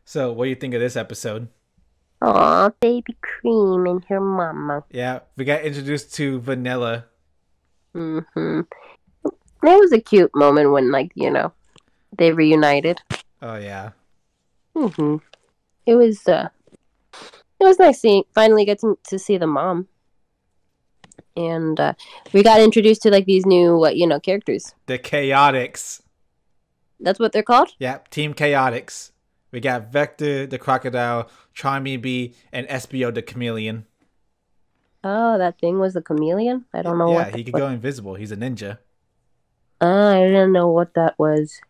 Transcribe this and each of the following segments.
So, what do you think of this episode? Aw, baby cream and her mama. Yeah, we got introduced to Vanilla. Mm-hmm. It was a cute moment when, they reunited. Oh yeah, Mm-hmm. It was, it was nice seeing, finally getting to see the mom. And, we got introduced to, like, these new, characters. the Chaotix. That's what they're called? Yeah, Team Chaotix. We got Vector the Crocodile, Charmy Bee, and SBO the Chameleon. Oh, that thing was a chameleon? I don't know Yeah, what he that could was. go invisible. He's a ninja. I didn't know what that was.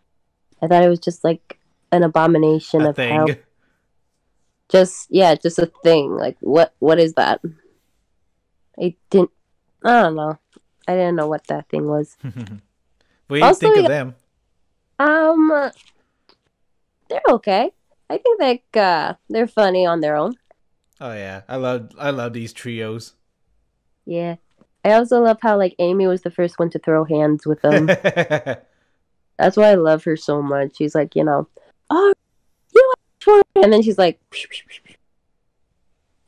I thought it was just, like, an abomination A of hell. thing. Just a thing. Like, what is that? I didn't I don't know. I didn't know what that thing was. What do you Also, think of them? um, they're okay. I think they're funny on their own. Oh yeah, I love these trios. Yeah. I also love how like Amy was the first one to throw hands with them. That's why I love her so much. She's like, oh, you asked for it. And then she's like,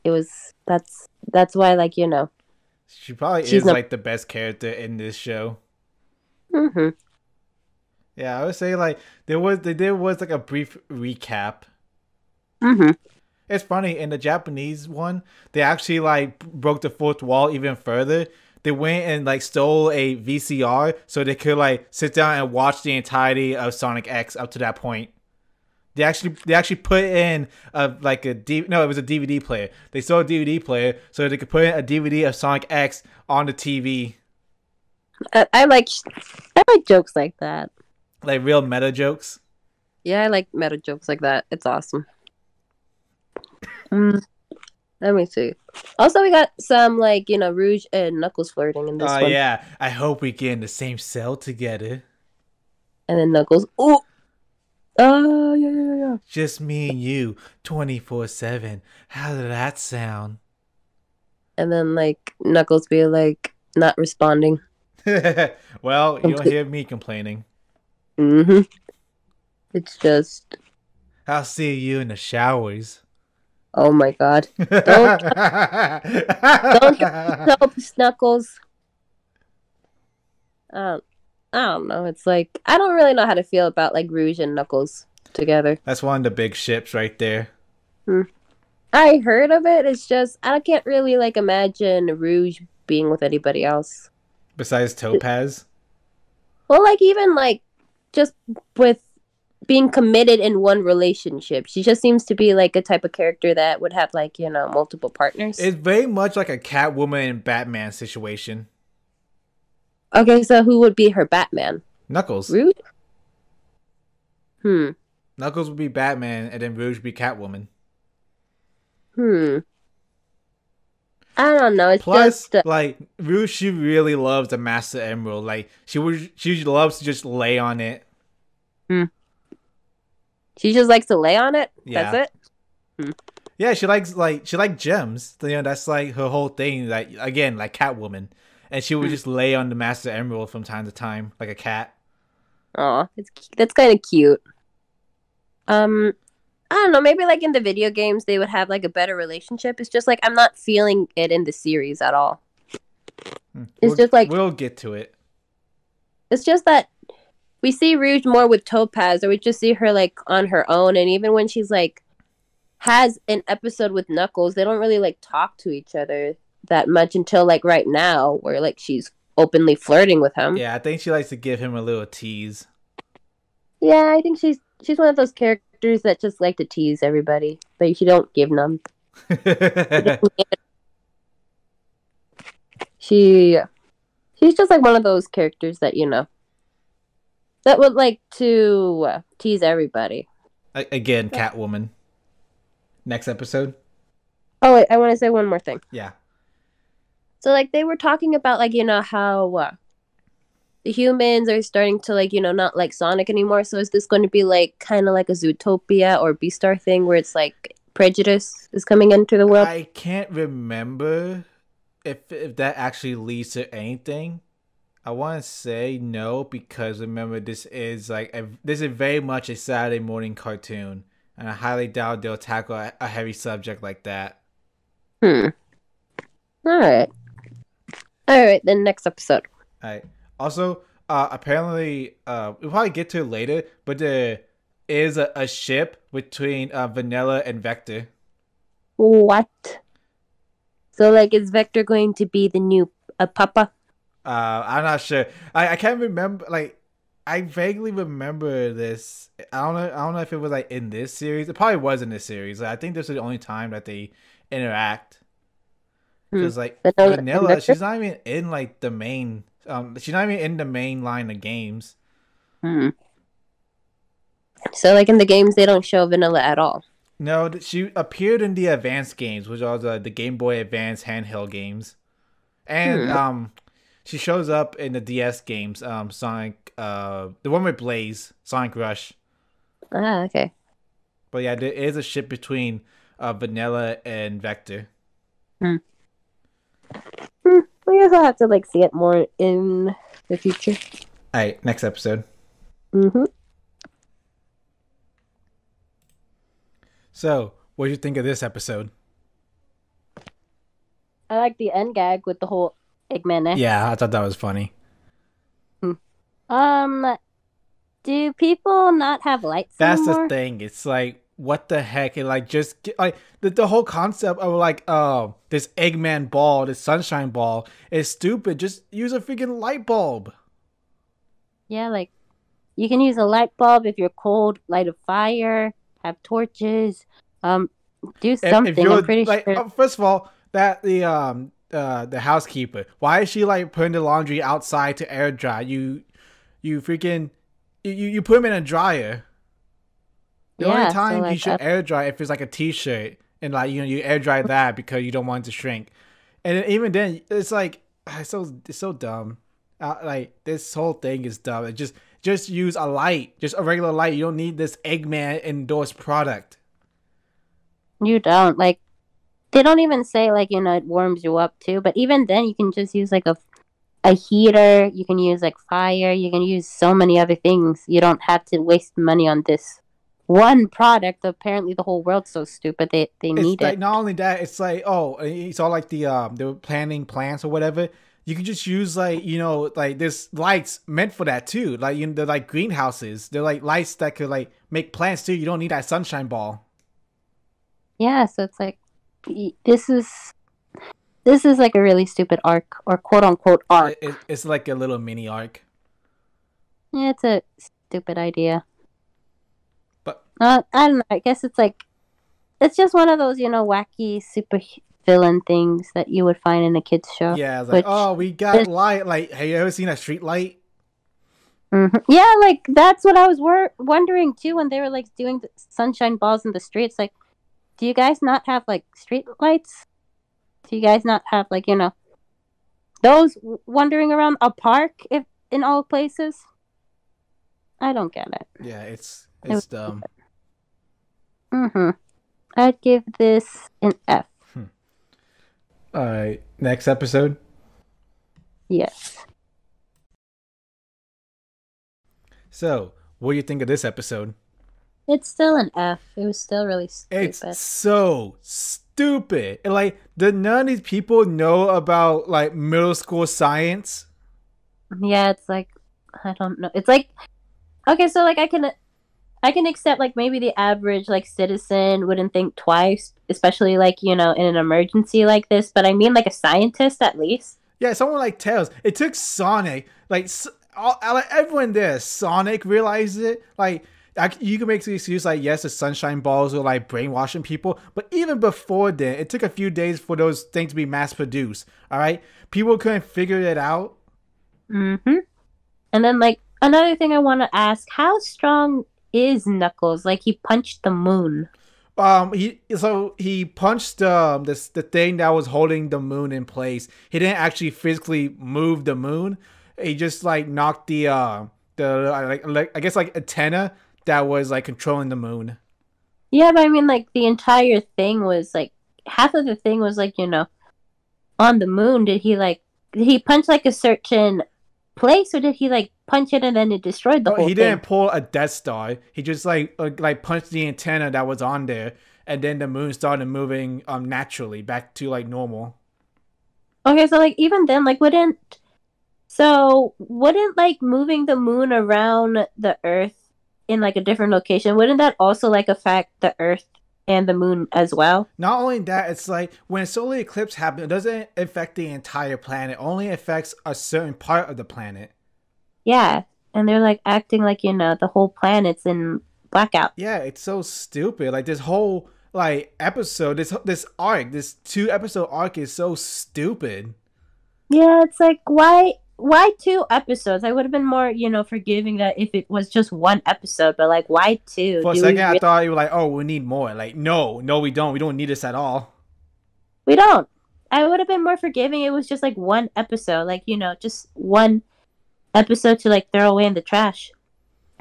it was that's why She probably she's is not. like the best character in this show. Mm-hmm. Yeah, I would say like there was like a brief recap. Mm-hmm. It's funny in the Japanese one, they actually like broke the fourth wall even further. They went and like stole a VCR so they could like sit down and watch the entirety of Sonic X up to that point. They actually put in it was a DVD player. They stole a DVD player so they could put in a DVD of Sonic X on the TV, I like jokes like that. like real meta jokes. Yeah, I like meta jokes like that. It's awesome. Mm. Let me see. Also, we got some Rouge and Knuckles flirting in Oh this one, yeah, I hope we get in the same cell together. and then Knuckles. Oh, yeah, yeah, yeah. Just me and you, 24/7. How did that sound? And then Knuckles be like not responding. Well, you don't Complete. hear me complaining. Mm-hmm. It's just. I'll see you in the showers. Oh my god! Don't don't get me soap, Knuckles. Um, I don't know. It's like I don't really know how to feel about like Rouge and Knuckles together. That's one of the big ships right there. Hmm. I heard of it. It's just I can't really imagine Rouge being with anybody else. Besides Topaz. Well, even just with being committed in one relationship, she just seems to be like a type of character that would have multiple partners. It's very much like a Catwoman and Batman situation. Okay, so who would be her Batman? Knuckles. Rouge? Hmm. Knuckles would be Batman and then Rouge would be Catwoman. Hmm. I don't know. It's Plus, just like Rouge, she really loves the Master Emerald. Like she loves to just lay on it. hmm. She just likes to lay on it. That's Yeah, it. Hmm. yeah. She likes gems. That's like her whole thing. Like again, like Catwoman, and she would Hmm. just lay on the Master Emerald from time to time, like a cat. Aw, that's kind of cute. Um, I don't know. Maybe in the video games they would have a better relationship. It's just I'm not feeling it in the series at all. It's We'll just we'll get to it. it's just that we see Rouge more with Topaz, or we just see her on her own. And even when she's has an episode with Knuckles, they don't really talk to each other that much until right now, where she's openly flirting with him. Yeah, I think she likes to give him a little tease. Yeah, I think she's one of those characters that just like to tease everybody, but she don't give them. She she's just one of those characters that that would like to tease everybody. Again, Catwoman. Next episode. Oh wait, I want to say one more thing. Yeah. So they were talking about how the humans are starting to not like Sonic anymore. So is this going to be kind of like a Zootopia or Beastar thing where it's prejudice is coming into the world? I can't remember if that actually leads to anything. I want to say no because remember this is very much a Saturday morning cartoon. and I highly doubt they'll tackle a heavy subject like that. Hmm. All right. All right. Then next episode. All right. Also, apparently, we'll probably get to it later, but there is a ship between Vanilla and Vector. What? So, like, is Vector going to be the new Papa? I'm not sure. I can't remember. Like, I vaguely remember this. I don't know. I don't know if it was like in this series. It probably was in this series. Like, I think this is the only time that they interact. Because like Vanilla, she's not even in like the main. She's not even in the main line of games. Hmm. So, like in the games, they don't show Vanilla at all. No, she appeared in the advanced games, which are the Game Boy Advance handheld games, and she shows up in the DS games. Sonic, the one with Blaze, Sonic Rush. Ah, okay. But yeah, there is a ship between Vanilla and Vector. I guess I'll have to like see it more in the future. All right, next episode. Mm-hmm. So, what do you think of this episode? I like the end gag with the whole Eggman. Yeah, I thought that was funny. Do people not have lights That's anymore? the thing. It's like, what the heck? It like just like the whole concept of like, this Eggman ball, this sunshine ball is stupid. Just use a freaking light bulb. Yeah, like you can use a light bulb if you're cold, light a fire, have torches, do something. If you're, I'm pretty like, sure. First of all, that the housekeeper. Why is she like putting the laundry outside to air dry? You freaking you put them in a dryer. The only time you should air dry if it's like a t-shirt and like you air dry that because you don't want it to shrink. And then, even then, it's like it's so dumb. Like this whole thing is dumb. It just use a light, just a regular light. You don't need this Eggman endorsed product. You don't like. They don't even say like it warms you up too. But even then, you can just use like a heater. You can use like fire. You can use so many other things. You don't have to waste money on this one product. Apparently, the whole world's so stupid. They need like, it. not only that, it's like, oh, it's all like they were planting plants or whatever. You can just use like like there's lights meant for that too. Like they're like greenhouses. They're like lights that could like make plants too. You don't need that sunshine ball. Yeah, so it's like this is like a really stupid arc or quote unquote arc. It's like a little mini arc. Yeah, it's a stupid idea. But I don't know. I guess it's just one of those wacky super villain things that you would find in a kids show. Yeah, it's like, oh, we got light. Like, have you ever seen a street light? Mm-hmm. Yeah, like that's what I was wondering too when they were like doing the sunshine balls in the streets. Like, do you guys not have like street lights? Do you guys not have like those wandering around a park if in all places? I don't get it. Yeah, it's dumb. I'd give this an F. All right, next episode. Yes. So, what do you think of this episode? It's still an F. It was still really stupid. It's so stupid. And like, did none of these people know about like middle school science? Yeah, it's like, I don't know. It's like, okay, so like I can accept like maybe the average like citizen wouldn't think twice, especially like in an emergency like this. But I mean like a scientist at least. Yeah, someone like Tails. It took Sonic, like everyone there. Sonic realized it. Like, you can make the excuse like, yes, the sunshine balls were like brainwashing people, but even before then, it took a few days for those things to be mass produced. All right, people couldn't figure it out. Mm-hmm. And then like another thing I want to ask: how strong is Knuckles? Like he punched the moon. He punched the thing that was holding the moon in place. He didn't actually physically move the moon. He just like knocked the like I guess like antenna that was like controlling the moon. Yeah, but I mean like the entire thing was like half of the thing was like on the moon. Did he punch like a certain place, or did he like punch it and then it destroyed the Oh, whole he thing. didn't pull a Death Star. He just like punched the antenna that was on there, and then the moon started moving naturally back to like normal. Okay, so like even then, like wouldn't like moving the moon around the Earth in like a different location, wouldn't that also like affect the Earth and the moon as well? Not only that, it's like when a solar eclipse happens, it doesn't affect the entire planet. It only affects a certain part of the planet. Yeah, and they're like acting like the whole planet's in blackout. Yeah, it's so stupid. Like this whole like episode, this arc, this 2 episode arc is so stupid. Yeah, it's like why 2 episodes? I would have been more, forgiving that if it was just 1 episode, but like why two? For a Do we second, I really thought you were like, "Oh, we need more." Like, no, no, we don't. We don't need this at all. we don't. I would have been more forgiving. It was just like 1 episode, like just 1 episode to like throw away in the trash.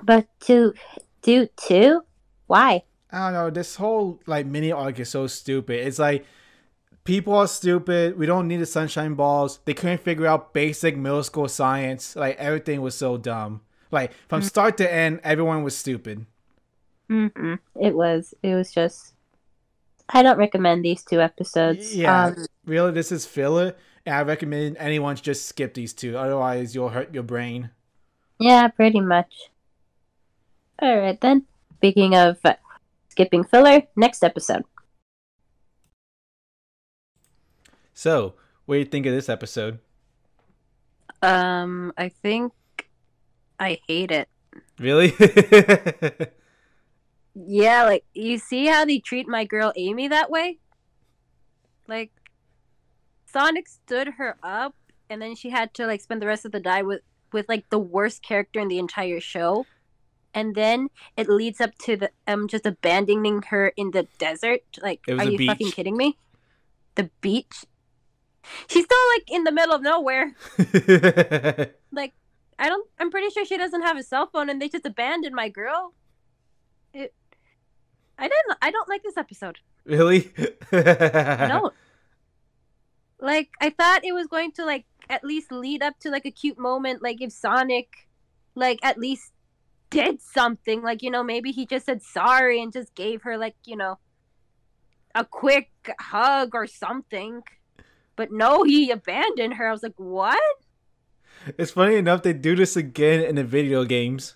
But to do two? Why? I don't know. This whole like mini arc is so stupid. It's like people are stupid. We don't need the sunshine balls. They couldn't figure out basic middle school science. Like everything was so dumb. Like from start to end, everyone was stupid. It was. It was just. I don't recommend these 2 episodes. Yeah, really, this is filler, and I recommend anyone just skip these two. Otherwise, you'll hurt your brain. Yeah, pretty much. All right then. Speaking of skipping filler, next episode. So, what do you think of this episode? I think I hate it. Really? Yeah, like you see how they treat my girl Amy that way? Like Sonic stood her up and then she had to like spend the rest of the day with like the worst character in the entire show. And then it leads up to the just abandoning her in the desert. Like, It was are a you beach. fucking kidding me? The beach? She's still like in the middle of nowhere. Like, I'm pretty sure she doesn't have a cell phone and they just abandoned my girl. I don't like this episode. Really? I don't. Like, I thought it was going to like at least lead up to like a cute moment, like if Sonic like at least did something, like maybe he just said sorry and just gave her like a quick hug or something. But no, he abandoned her. I was like, what? It's funny enough they do this again in the video games.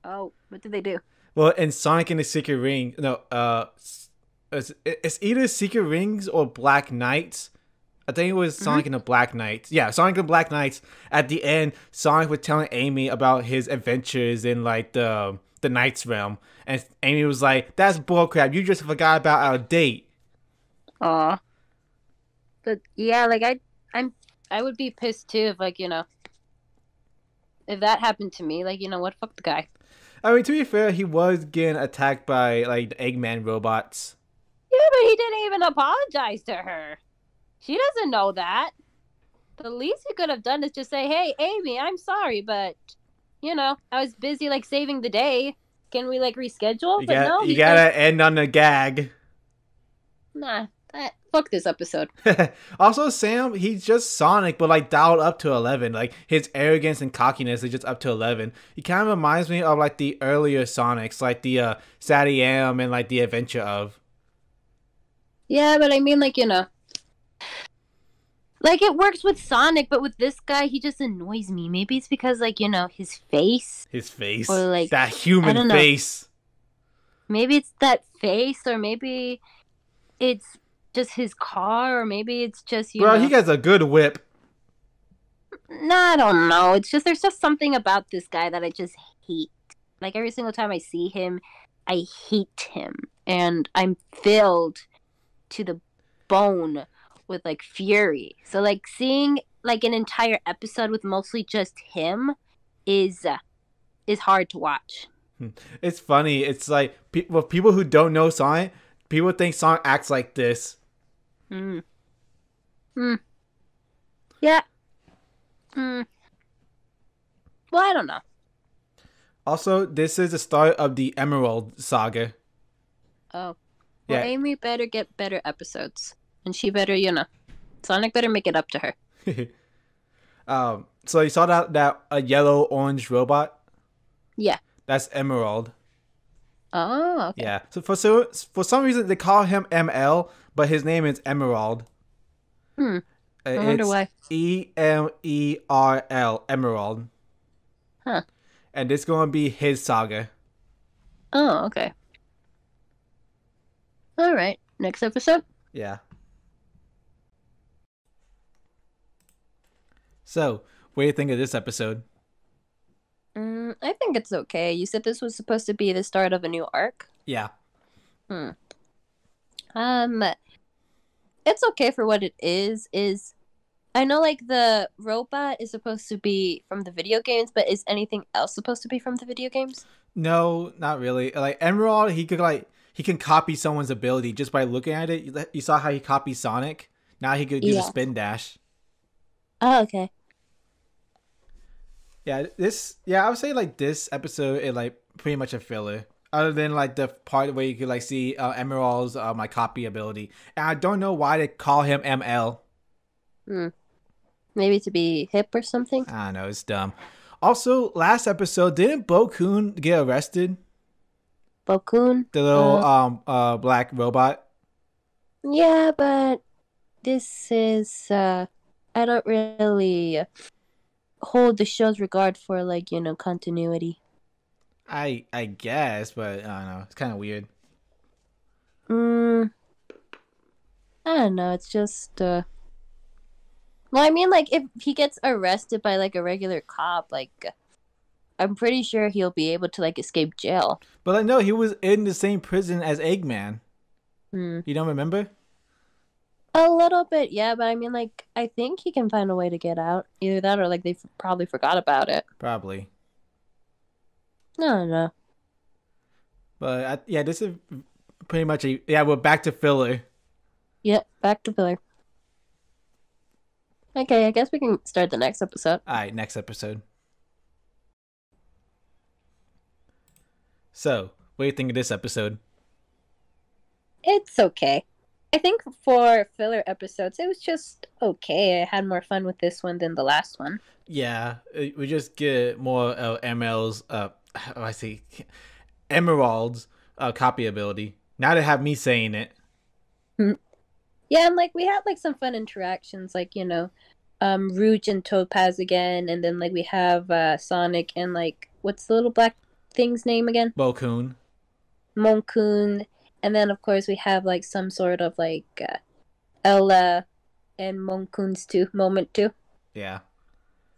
Oh, what did they do? Well, in Sonic and the Secret Ring, no, it's either Secret Rings or Black Knights. I think it was Sonic and the Black Knights. Yeah, Sonic and Black Knights. At the end, Sonic was telling Amy about his adventures in like the Knights realm, and Amy was like, "That's bullcrap. You just forgot about our date." Aw. But yeah, like I would be pissed too if like if that happened to me. Like what? Fuck the guy. I mean, to be fair, he was getting attacked by like the Eggman robots. Yeah, but he didn't even apologize to her. She doesn't know that. The least he could have done is just say, "Hey, Amy, I'm sorry, but I was busy like saving the day. Can we like reschedule?" You gotta end on a gag. Nah, fuck this episode. Also, Sam, he's just Sonic, but like dialed up to 11. Like his arrogance and cockiness is just up to 11. He kind of reminds me of like the earlier Sonics, like the Sadie Am and like the Adventure of. Yeah, but I mean, like like it works with Sonic, but with this guy, he just annoys me. Maybe it's because like his face. His face, or like that human face. Maybe it's that face, or maybe it's just his car, or maybe it's just Bro, he has a good whip. Nah, I don't know. It's just there's just something about this guy that I just hate. Like every single time I see him, I hate him, and I'm filled to the bone with like fury. So like seeing like an entire episode with mostly just him is hard to watch. It's funny. It's like people who don't know Sonic, people think Sonic acts like this. Yeah. Well, I don't know. Also, this is the start of the Emerald Saga. Oh. Well, yeah. Amy better get better episodes. And she better, Sonic better make it up to her. So you saw that a yellow orange robot. Yeah. That's Emerald. Oh, okay. Yeah. So for some reason they call him ML, but his name is Emerald. Hmm. I wonder It's why. Emerl, Emerald, Huh. and it's gonna be his saga. Oh, okay. All right. Next episode. Yeah. So what do you think of this episode? I think it's okay. You said this was supposed to be the start of a new arc. Yeah. Hmm. Um, it's okay for what it is. I know like the robot is supposed to be from the video games, but is anything else supposed to be from the video games? No, not really. Like Emerald, he can copy someone's ability just by looking at it. You saw how he copied Sonic. Now he could do the Yeah. spin dash. Oh, okay. Yeah, I would say like this episode is like pretty much a filler. Other than like the part where you could like see Emerald's my copy ability, and I don't know why they call him ML. Hmm. Maybe to be hip or something. I don't know, it's dumb. Also, last episode didn't Bo Kun get arrested? Bokun. The little black robot. Yeah, but this is I don't really hold the show's regard for like, continuity. I guess, but I don't know. It's kind of weird. Mm, I don't know. It's just well, I mean like if he gets arrested by like a regular cop, like I'm pretty sure he'll be able to like escape jail. But I know he was in the same prison as Eggman. Hmm. You don't remember? A little bit, yeah, but I mean like I think he can find a way to get out. Either that or like they probably forgot about it. Probably. I don't know. But yeah, this is pretty much we're back to filler. Yep, back to filler. Okay, I guess we can start the next episode. All right, next episode. So, what do you think of this episode? It's okay. I think for filler episodes, it was just okay. I had more fun with this one than the last one. Yeah, we just get more ML's I see Emerald's copy ability. Now they have me saying it. Yeah, and like we had like some fun interactions, like Rouge and Topaz again, and then like we have Sonic and like what's the little black thing's name again? Bo Kun. Monkun, and then of course we have like some sort of like Ella and Monkun's moment too. Yeah.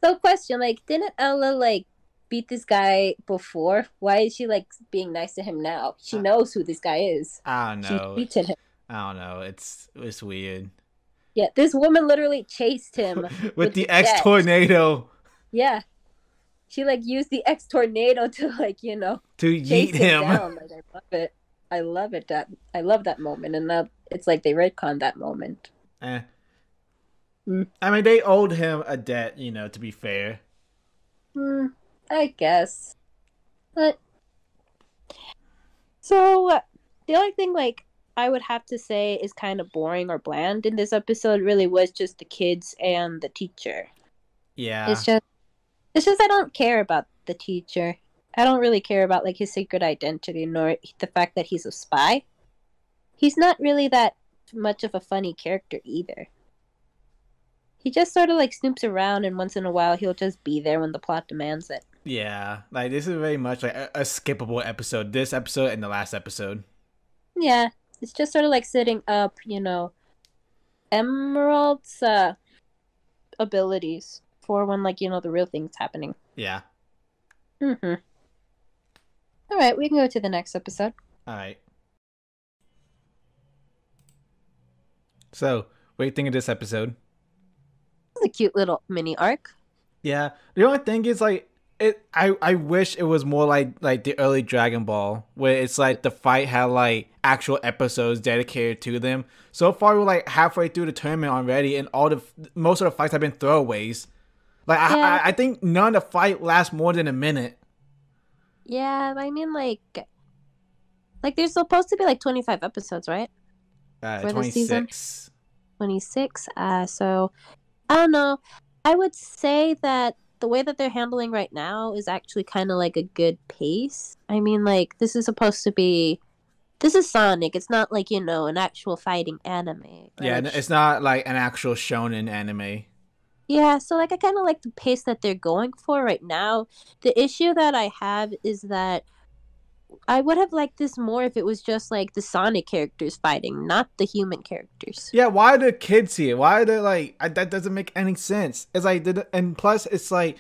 So question, like, didn't Ella like beat this guy before? Why is she like being nice to him now? She knows who this guy is. I don't know. She beaten him. I don't know. It's weird. Yeah, this woman literally chased him with the X tornado. Yeah. She like used the X tornado to like, to yeet him down. Like, I love it. I love it. I love that moment, and now it's like they retconned that moment. I mean, they owed him a debt, to be fair. I guess. But so the only thing like I would have to say is kind of boring or bland in this episode really was just the kids and the teacher. Yeah. It's just I don't care about the teacher. I don't really care about like his secret identity nor the fact that he's a spy. He's not really that much of a funny character either. He just sort of like snoops around, and once in a while he'll just be there when the plot demands it. Yeah, like this is very much like a skippable episode. This episode and the last episode. Yeah, it's just sort of like setting up, Emerald's abilities for when like the real thing's happening. Yeah. All right, we can go to the next episode. All right. So, what do you think of this episode? It's a cute little mini arc. Yeah. The only thing is like I wish it was more like the early Dragon Ball, where it's like the fight had like actual episodes dedicated to them. So far we're like halfway through the tournament already, and most of the fights have been throwaways. Like Yeah. I think none of the fight lasts more than a minute. Yeah, I mean like there's supposed to be like 25 episodes, right? For the season? 26. 26. So I don't know. I would say that the way that they're handling right now is actually kind of like a good pace. I mean, like, this is Sonic. It's not like, an actual fighting anime. Or Yeah, like, it's not like an actual shonen anime. yeah, so like I kind of like the pace that they're going for right now. The issue that I have is that I would have liked this more if it was just like the Sonic characters fighting, not the human characters. Yeah, why are the kids here? Why are they like that? Doesn't make any sense. It's like, and plus, it's like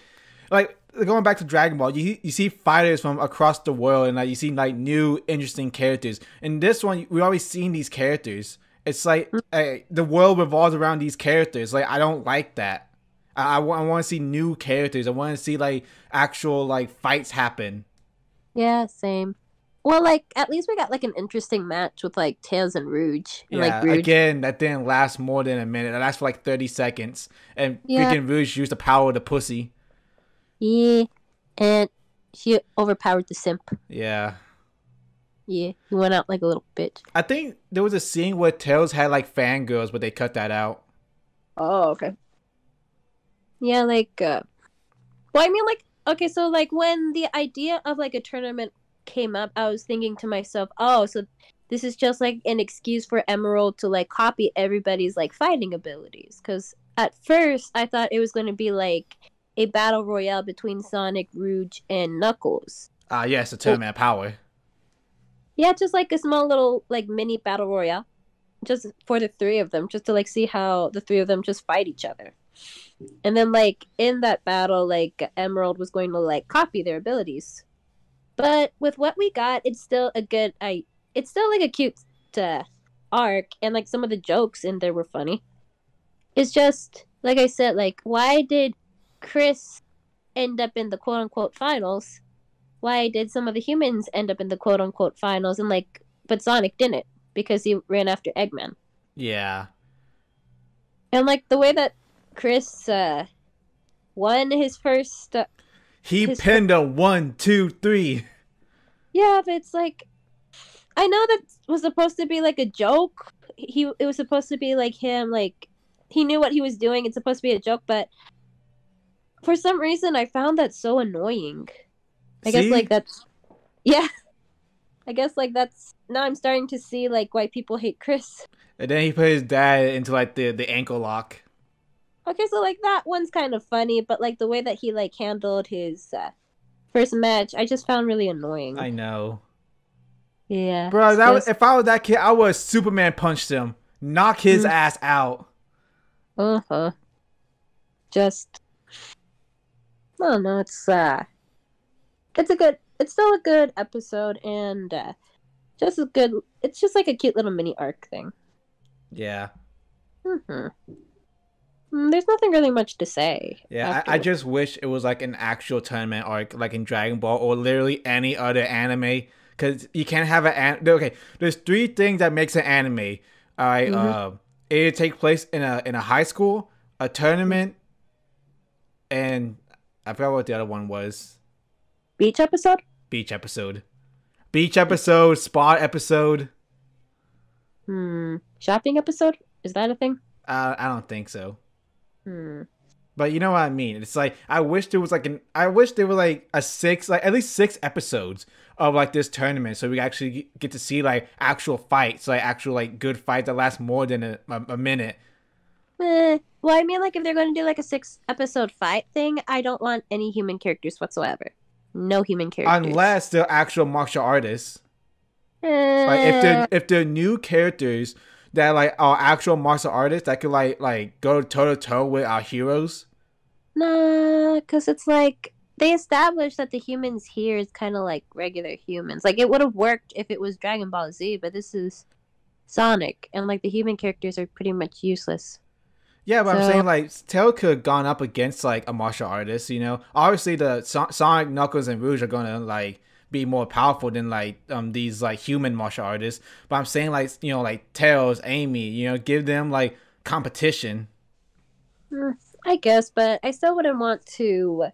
going back to Dragon Ball. You see fighters from across the world, and like you see like new interesting characters. In this one, we always seen these characters. It's like the world revolves around these characters. Like I don't like that. I want to see new characters. I want to see like actual like fights happen. Yeah, same. Well, like at least we got like an interesting match with like Tails and Rouge, and like Yeah, Rouge. again, that didn't last more than a minute. It lasted for like 30 seconds. And Yeah, freaking Rouge used the power of the pussy. yeah, and she overpowered the simp. Yeah. Yeah, he went out like a little bitch. I think there was a scene where Tails had like fangirls, but they cut that out. Oh, okay. Yeah, like well, I mean, like, okay, so like when the idea of like a tournament came up, I was thinking to myself, oh, so this is just like an excuse for Emerald to like copy everybody's like fighting abilities. Because at first, I thought it was going to be like a battle royale between Sonic, Rouge, and Knuckles. Yes, the Well, tournament of power. yeah, just like a small little like mini battle royale, just for the three of them, just to like see how the three of them just fight each other. And then like in that battle, like Emerald was going to like copy their abilities. But with what we got, it's still a good it's still like a cute arc, and like some of the jokes in there were funny. It's just like I said, like why did Chris end up in the quote unquote finals? Why did some of the humans end up in the quote unquote finals, and like but Sonic didn't because he ran after Eggman. Yeah. And like the way that Chris won his first He pinned a 1, 2, 3. yeah, but it's like I know that was supposed to be like a joke. It was supposed to be like him, like he knew what he was doing. It's supposed to be a joke, but for some reason, I found that so annoying. I guess like See? that's yeah. I guess like that's now I'm starting to see like why people hate Chris. And then he put his dad into like the ankle lock. Okay, so like that one's kind of funny, but like the way that he like handled his first match, I just found really annoying. I know. Yeah, Bro, it's just if I was that kid, I would have Superman punched him. Knock his ass out. uh huh. Just I don't know. It's still a good episode, and just a good. It's just like a cute little mini arc thing. Yeah. Hmm. There's nothing really much to say. Yeah, I just wish it was like an actual tournament arc, like in Dragon Ball or literally any other anime. Because you can't have okay, there's three things that makes an anime. All right, it take place in a high school, a tournament, and I forgot what the other one was. Beach episode. Beach episode. Beach episode. Spot episode. Shopping episode. Is that a thing? I don't think so. Hmm. But you know what I mean. It's like I wish there was like I wish there were like at least 6 episodes of like this tournament, so we actually get to see like actual fights, like actual like good fights that last more than a minute. Well, I mean, like if they're going to do like a 6 episode fight thing, I don't want any human characters whatsoever. No human characters. Unless they're actual martial artists. Like if they're new characters that like are actual martial artists that could like go toe to toe with our heroes. Nah, because it's like they established that the humans here is kind of like regular humans. Like it would have worked if it was Dragon Ball Z, but this is Sonic, and like the human characters are pretty much useless. Yeah, but So, I'm saying like Tail could have gone up against like a martial artist. You know, obviously the Sonic, Knuckles, and Rouge are gonna like be more powerful than like these like human martial artists. But I'm saying like like Tails, Amy, give them like competition. I guess, but I still wouldn't want to.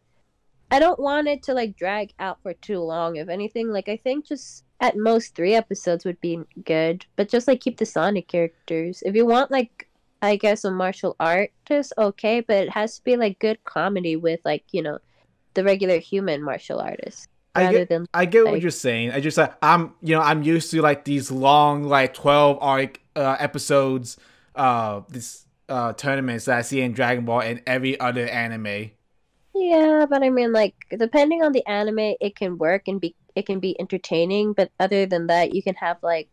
I don't want it to like drag out for too long. If anything, like I think just at most 3 episodes would be good. But just like keep the Sonic characters. If you want like I guess a martial artist, okay, but it has to be like good comedy with like, the regular human martial artist I rather get than I get what like, you're saying. I just I'm used to like these long like 12 arc episodes this tournaments that I see in Dragon Ball and every other anime. yeah, but I mean like depending on the anime, it can work and be entertaining, but other than that, you can have like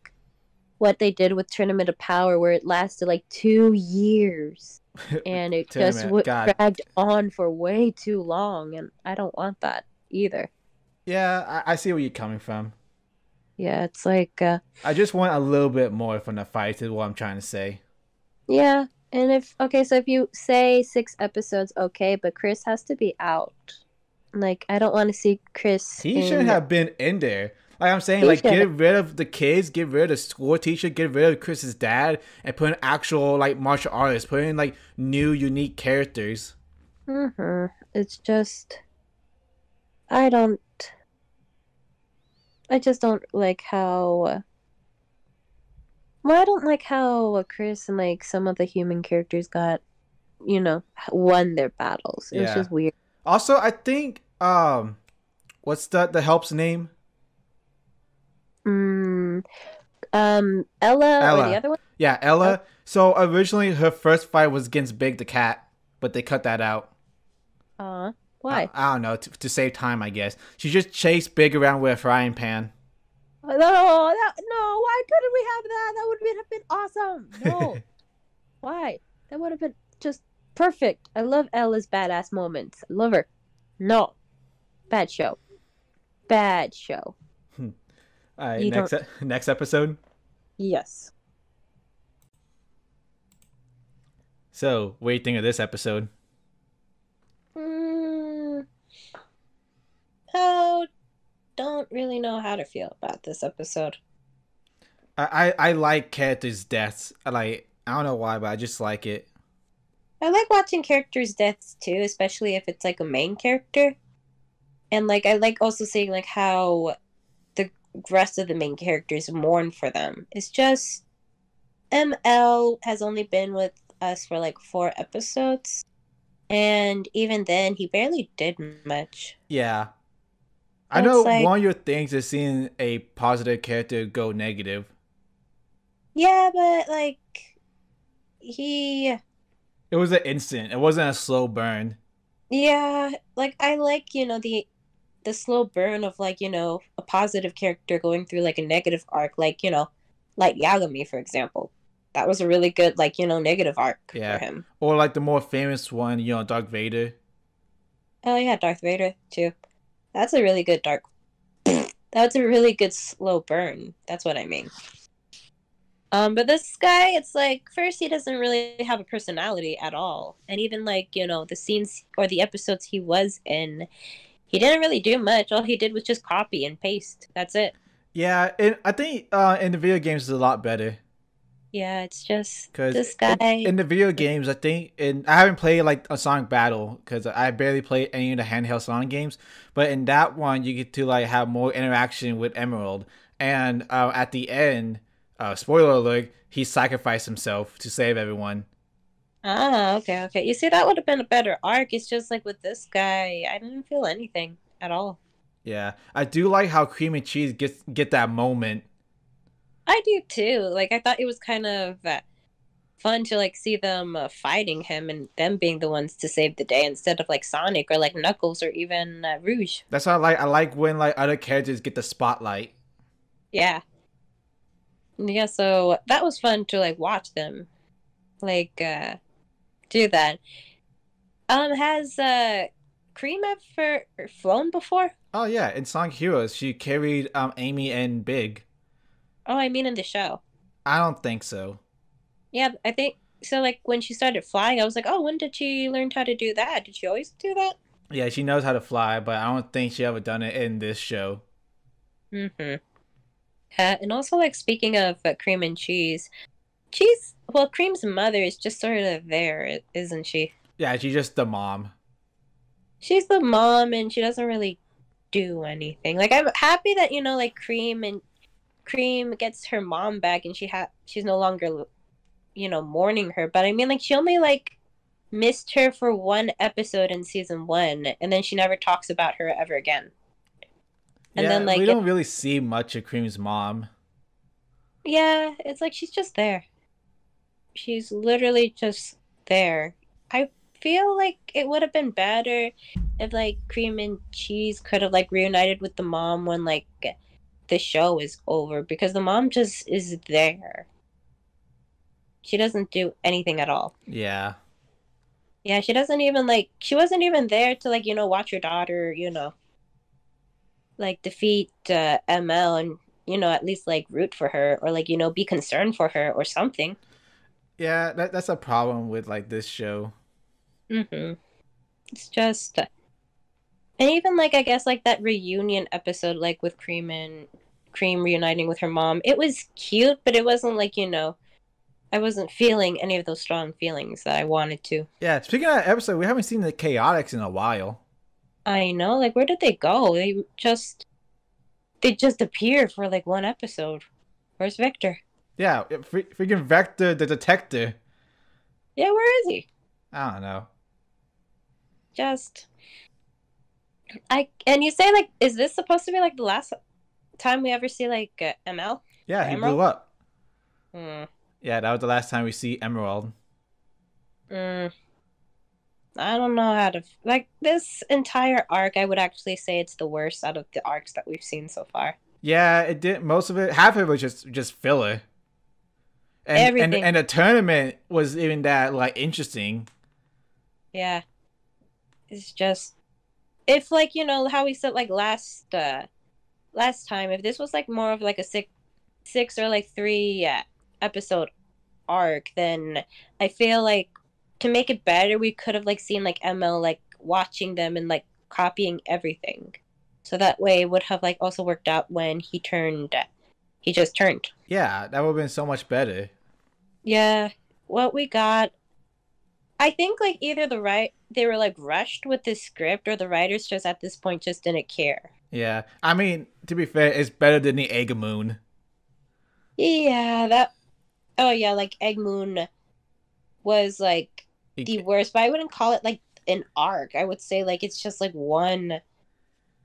what they did with Tournament of Power where it lasted like 2 years and it just Tournament. God. dragged on for way too long and I don't want that either. Yeah, I see where you're coming from. Yeah, it's like I just want a little bit more from the fight is what I'm trying to say. yeah, and if okay, so if you say 6 episodes, okay, but Chris has to be out. Like, I don't want to see Chris He shouldn't in. have been in there. Like I'm saying, He like should. get rid of the kids, get rid of the school teacher, get rid of Chris's dad, and put in actual like martial artists, put in like new unique characters. It's just I don't. I just don't like how. Well, I don't like how Chris and like some of the human characters got, won their battles. It was Yeah. just weird. Also, I think what's the help's name? Mm, Ella or the Ella. other one? Yeah, Oh, Ella. So originally her first fight was against Big the cat, but they cut that out. why? I don't know to save time, I guess. She just chased Big around with a frying pan. No, no. Why couldn't we have that? That would have been awesome. No, why? That would have been just perfect. I love Ella's badass moments. I love her. No, bad show. Bad show. All right, You don't. next episode. Yes. So, what do you think of this episode? Mm, I don't really know how to feel about this episode. I like characters' deaths. I don't know why, but I just like it. I like watching characters' deaths too, especially if it's like a main character. And like I like also seeing like how the rest of the main characters mourn for them. It's just ML has only been with us for like 4 episodes, and even then, he barely did much. Yeah, I So know it's like, one of your things is seeing a positive character go negative. yeah, but like he, It was an instant. It wasn't a slow burn. yeah, like I like the slow burn of like a positive character going through like a negative arc, like like Yagami for example. That was a really good like negative arc for Yeah, him. or like the more famous one, Darth Vader. Oh yeah, Darth Vader too. That's a really good dark. That's a really good slow burn. That's what I mean. But this guy, it's like first he doesn't really have a personality at all, and even like the scenes or the episodes he was in, he didn't really do much. All he did was just copy and paste. That's it. Yeah, I think in the video games is a lot better. Yeah, it's just Because this guy. in the video games, I think, I haven't played like a Sonic Battle because I barely played any of the handheld Sonic games. But in that one, you get to like have more interaction with Emerald, and at the end, spoiler alert, he sacrificed himself to save everyone. Okay, okay. You see, that would have been a better arc. It's just like with this guy, I didn't feel anything at all. Yeah, I do like how Cream and Cheese get that moment. I do too. Like I thought it was kind of fun to like see them fighting him and them being the ones to save the day instead of like Sonic or like Knuckles or even Rouge. That's what I like. I like when like other characters get the spotlight. Yeah. Yeah, so that was fun to like watch them like do that. Has Cream ever flown before? Oh yeah, in Sonic Heroes, she carried Amy and Big. Oh, I mean in the show. I don't think so. Yeah, I think so. Like when she started flying, I was like, oh, when did she learn how to do that? Did she always do that? Yeah, she knows how to fly, but I don't think she ever done it in this show. Mm-hmm. And also, like speaking of cream and cheese. Well, Cream's mother is just sort of there, isn't she? Yeah, she's just the mom. She's the mom, and she doesn't really do anything. Like I'm happy that like Cream gets her mom back, and she's no longer mourning her. But I mean, like, she only like missed her for one episode in season one, and then she never talks about her ever again. And then Yeah, we like, don't really see much of Cream's mom. yeah, it's like she's just there. She's literally just there. I feel like it would have been better if like Cream and Cheese could have like reunited with the mom when like the show is over, because the mom just is there. She doesn't do anything at all. Yeah. Yeah, she doesn't even like she wasn't even there to like, watch her daughter, like defeat ML and at least like root for her or like, be concerned for her or something. Yeah, that's a problem with like this show. Mm-hmm. It's just and even like I guess like that reunion episode like with Cream and Cream reuniting with her mom, it was cute, but it wasn't like, I wasn't feeling any of those strong feelings that I wanted to. Yeah, speaking of that episode, we haven't seen the Chaotix in a while. I know, like where did they go? They just appeared for like one episode. Where's Victor? Yeah, freaking Vector the detective. Yeah, where is he? I don't know. Just and you say like, is this supposed to be like the last time we ever see like ML Yeah, or he Emerald? blew up. Hmm. Yeah, that was the last time we see Emerald. Mm, I don't know how to like this entire arc. I would actually say it's the worst out of the arcs that we've seen so far. Yeah, it did. Most of it, half of it was just filler. And Everything, and the tournament was even that like interesting. yeah, it's just if like how we said like last time, if this was like more of like a six or like three episode arc, then I feel like to make it better, we could have like seen like ML like watching them and like copying everything, so that way it would have like also worked out when he just turned. Yeah, that would have been so much better. Yeah, what we got, I think like either they were like rushed with the script, or the writers just at this point just didn't care. Yeah, I mean, to be fair, it's better than the Egg Moon. Yeah, oh yeah, like Egg Moon was like the worst, but I wouldn't call it like an arc. I would say like it's just like one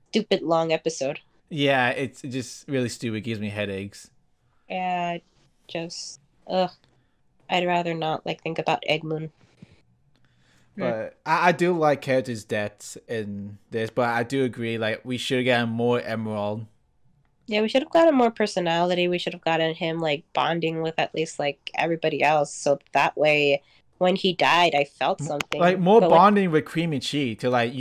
stupid long episode. Yeah, it's just really stupid. It gives me headaches. Yeah, just ugh. I'd rather not like think about Egg Moon. But I do like characters' deaths in this, but I do agree, like, we should have gotten more Emerald. Yeah, we should have gotten more personality. We should have gotten him like bonding with at least like everybody else, so that way when he died, I felt something. Like, more but bonding with Cream and Chi to, like,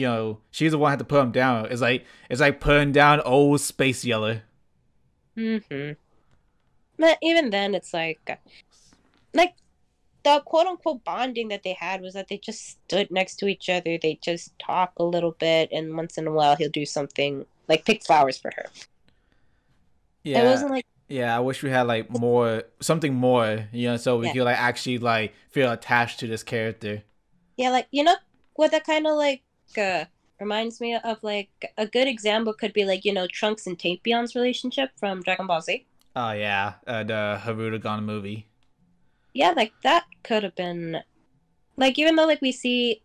she's the one who had to put him down. It's like putting down old Space Yellow. Mm-hmm. But even then, it's like the quote unquote bonding that they had was that they just stood next to each other. They just talk a little bit, and once in a while he'll do something like pick flowers for her. Yeah. It wasn't like, yeah, I wish we had like something more, so we could like actually like feel attached to this character. yeah, like what that kind of like reminds me of, like a good example could be like Trunks and Tapion's relationship from Dragon Ball Z. Oh yeah, the Haruto movie. Yeah, like that could have been like, even though like we see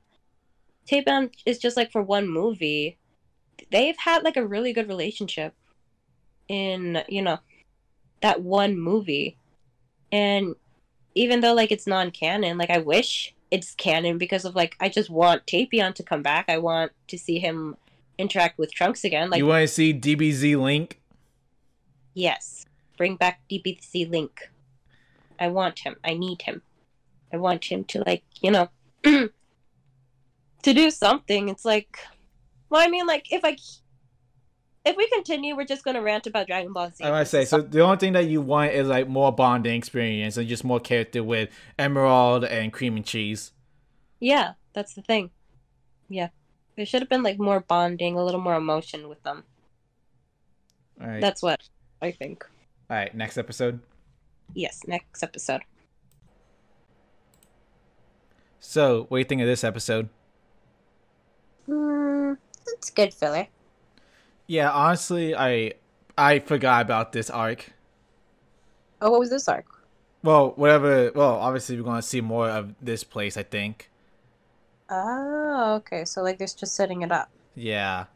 Tapion is just like for one movie, they've had like a really good relationship in that one movie. And even though like it's non-canon, like I wish it's canon, because of like I just want Tapion to come back. I want to see him interact with Trunks again. Like, you want to see DBZ Link? yes, bring back DBC Link. I want him. I need him. I want him to like to do something. It's like, well, I mean, like if we continue, we're just gonna rant about Dragon Ball Z. I might say, so the only thing that you want is like more bonding experience and just more character with Emerald and Cream and Cheese. Yeah, that's the thing. Yeah, there should have been like more bonding, a little more emotion with them. All right. That's what I think. All right, next episode. Yes, next episode. So, what do you think of this episode? It's good filler. Yeah, honestly, I forgot about this arc. Oh, what was this arc? Well, whatever. Well, obviously we're gonna see more of this place, I think. Oh, okay. So like, they're just setting it up. Yeah.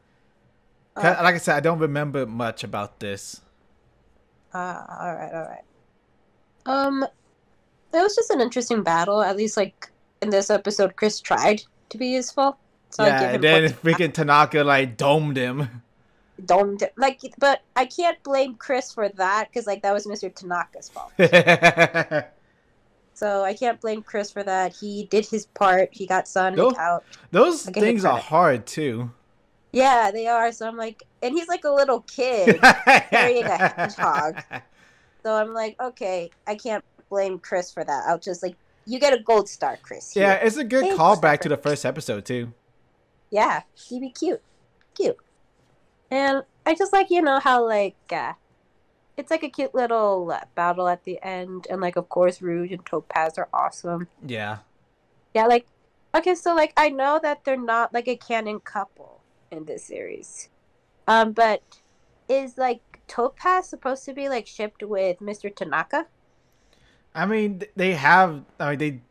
Oh, Like I said, I don't remember much about this. all right, all right. Um, it was just an interesting battle. At least like in this episode, Chris tried to be useful, so I give Yeah, and him then points. freaking Tanaka like domed him. Don't like, but I can't blame Chris for that because like that was Mr. Tanaka's fault. So I can't blame Chris for that. He did his part. He got Sonic those out. those I give him things are credit. hard too. Yeah, they are. So I'm like, and he's like a little kid carrying a hedgehog. So I'm like, okay, I can't blame Chris for that. I'll just like, you get a gold star, Chris. Yeah, Here. it's a good Hey, gold star callback to for the Chris. first episode too. Yeah, he'd be cute, cute. And I just like, how like it's like a cute little battle at the end, and like of course Rouge and Topaz are awesome. Yeah. Yeah, like okay, so like I know that they're not like a canon couple in this series. But is like Topaz supposed to be like shipped with Mr. Tanaka? I mean, they have. I mean, they.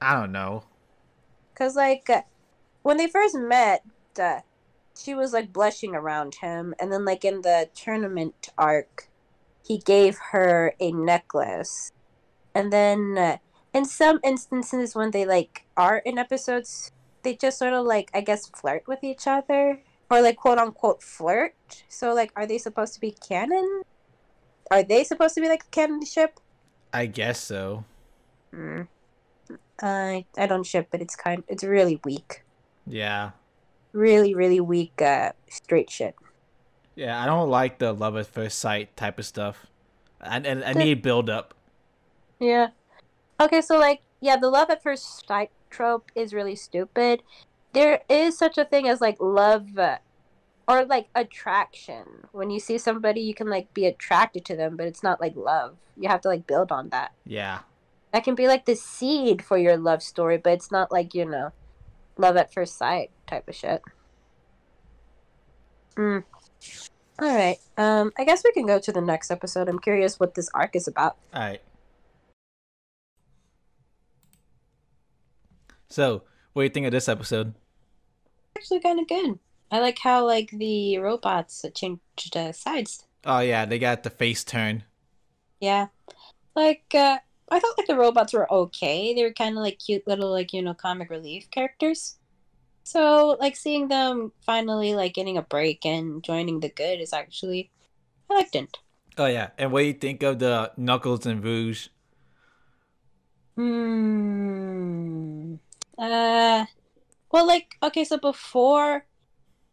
I don't know. Cause like when they first met, uh, she was like blushing around him, and then like in the tournament arc, he gave her a necklace, and then in some instances when they like are in episodes, they just sort of like I guess flirt with each other or like quote unquote flirt. So like, are they supposed to be canon? Are they supposed to be like a canon ship? I guess so. Mm. I don't ship, but it's really weak, Yeah. really really weak straight shit. Yeah, I don't like the love at first sight type of stuff. I The, need build up. yeah. Okay, so like yeah, the love at first sight trope is really stupid. There is such a thing as like love or like attraction. When you see somebody, you can like be attracted to them, but it's not like love. You have to like build on that. Yeah. That can be like the seed for your love story, but it's not like, love at first sight type of shit. Mm. All right. I guess we can go to the next episode. I'm curious what this arc is about. All right. So, what do you think of this episode? Actually, kind of good. I like how like the robots changed sides. Oh yeah, they got the face turn. Yeah, like I thought like the robots were okay. They were kind of like cute little like comic relief characters. So like seeing them finally like getting a break and joining the good is actually I liked it. Oh yeah, and what do you think of the Knuckles and Rouge? Hmm. Uh. Well, like okay, so before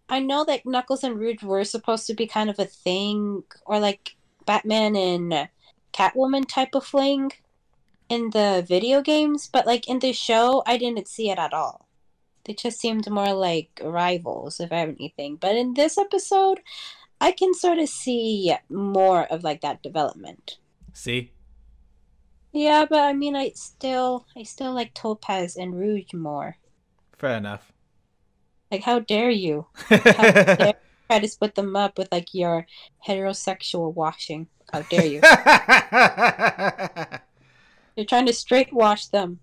I know that Knuckles and Rouge were supposed to be kind of a thing, or like Batman and Catwoman type of fling in the video games, but like in the show, I didn't see it at all. They just seemed more like rivals, if anything. But in this episode, I can sort of see more of like that development. See? Yeah, but I mean, I still like Topaz and Rouge more. Fair enough. Like, how dare you? How dare you try to split them up with like your heterosexual washing? How dare you? You're trying to straight wash them.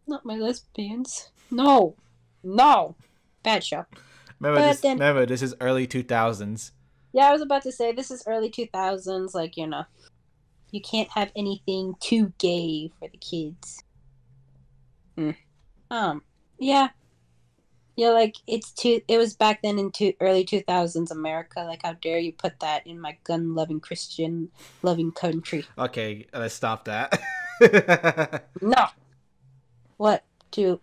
Not my lesbians. No, no, bad show. But then, Remember, this is early 2000s. yeah, I was about to say this is early 2000s. Like you can't have anything too gay for the kids. Hmm. Yeah, yeah, like it was back then in early 2000s America. Like, how dare you put that in my gun loving Christian loving country? Okay, let's stop that. No. What? To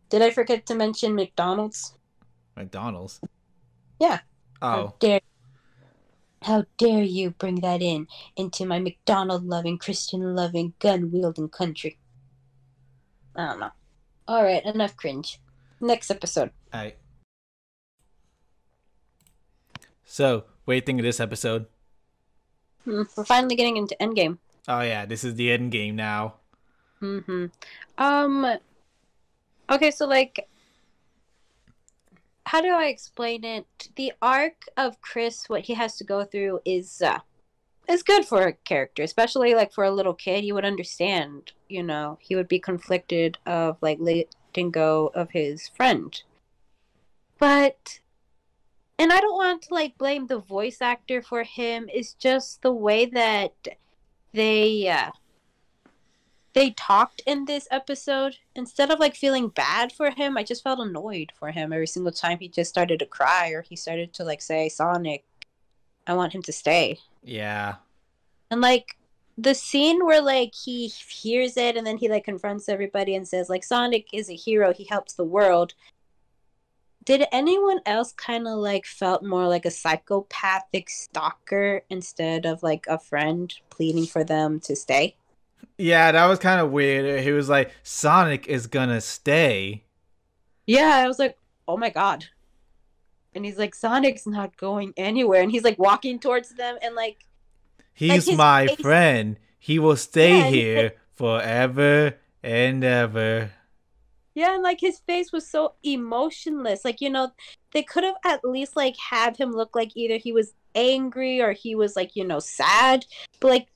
Did I forget to mention McDonald's? McDonald's. Yeah. Oh. How dare you bring that into my McDonald loving Christian loving gun wielding country? I don't know. All right, enough cringe. Next episode. Alright. So, what do you think of this episode? We're finally getting into Endgame. Oh yeah, this is the end game now. Mm-hmm. Okay, so like, how do I explain it? The arc of Chris, what he has to go through is It's good for a character, especially like for a little kid. You would understand, you know, he would be conflicted of like letting go of his friend. But and I don't want to like blame the voice actor for him. It's just the way that they they talked in this episode. Instead of like feeling bad for him, I just felt annoyed for him every single time he just started to cry or he started to like say, Sonic, I want him to stay. Yeah. And like the scene where like he hears it and then he like confronts everybody and says like Sonic is a hero, he helps the world. Did anyone else kind of like felt more like a psychopathic stalker instead of like a friend pleading for them to stay? Yeah, that was kind of weird. He was like, Sonic is gonna stay. Yeah, I was like, oh my god. And he's like, Sonic's not going anywhere. And he's like walking towards them and like He's his my face. friend. He will stay Yeah, and here forever and ever. yeah, and like his face was so emotionless. Like, you know, they could have at least like had him look like either he was angry or he was like, you know, sad. But like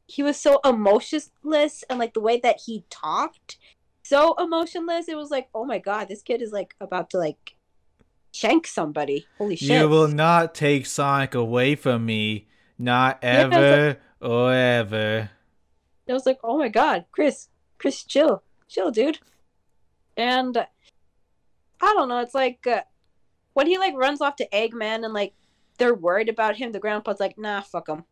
he was so emotionless and like the way that he talked, so emotionless. It was like, oh my god, this kid is like about to like shank somebody. Holy You shit. will not take Sonic away from me. Not Yeah, ever or ever. I was like, oh my god, Chris, chill. Chill, dude. And I don't know, it's like when he like runs off to Eggman and like they're worried about him, the grandpa's like, nah, fuck him.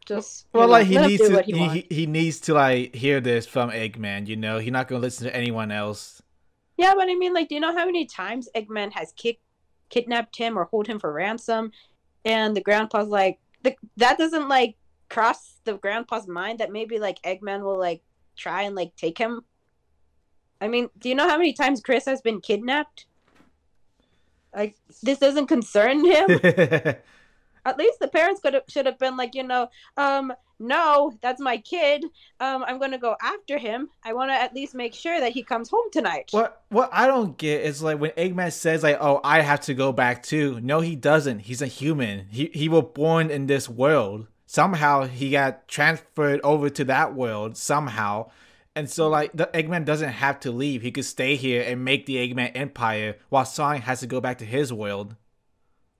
Just, you Well, know, like he let him needs do to what he wants. he needs to like hear this from Eggman, you know. He's not gonna listen to anyone else. Yeah, but I mean, like, do you know how many times Eggman has kidnapped him or hold him for ransom? And the grandpa's like, that doesn't like cross the grandpa's mind that maybe like Eggman will like try and like take him. I mean, do you know how many times Chris has been kidnapped? Like, this doesn't concern him. At least the parents should have been like, you know, no, that's my kid. I'm gonna go after him. I want to at least make sure that he comes home tonight. What I don't get is like when Eggman says like, "Oh, I have to go back too." No, he doesn't. He's a human. He was born in this world. Somehow he got transferred over to that world somehow. And so like the Eggman doesn't have to leave. He could stay here and make the Eggman Empire while Sonic has to go back to his world.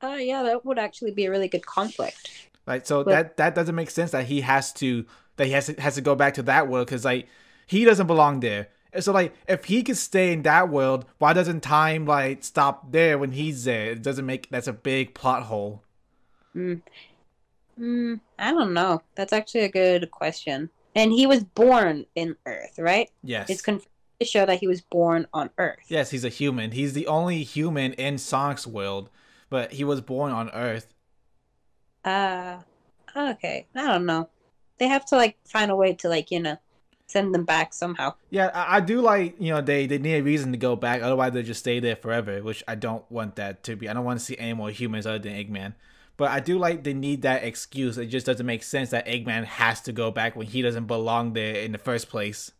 Yeah, that would actually be a really good conflict. Like so But that doesn't make sense that he has to go back to that world because like he doesn't belong there. And so like if he could stay in that world, why doesn't time like stop there when he's there? It doesn't make that's a big plot hole. mm, I don't know. That's actually a good question. And he was born in Earth, right? It's Yes. confirmed to show that he was born on Earth. Yes, he's a human. He's the only human in Sonic's world, but he was born on Earth. Uh, okay. I don't know. They have to like find a way to like, you know, send them back somehow. Yeah, I do like, they need a reason to go back, otherwise they just stay there forever, which I don't want that to be. I don't want to see any more humans other than Eggman. But I do like they need that excuse. It just doesn't make sense that Eggman has to go back when he doesn't belong there in the first place.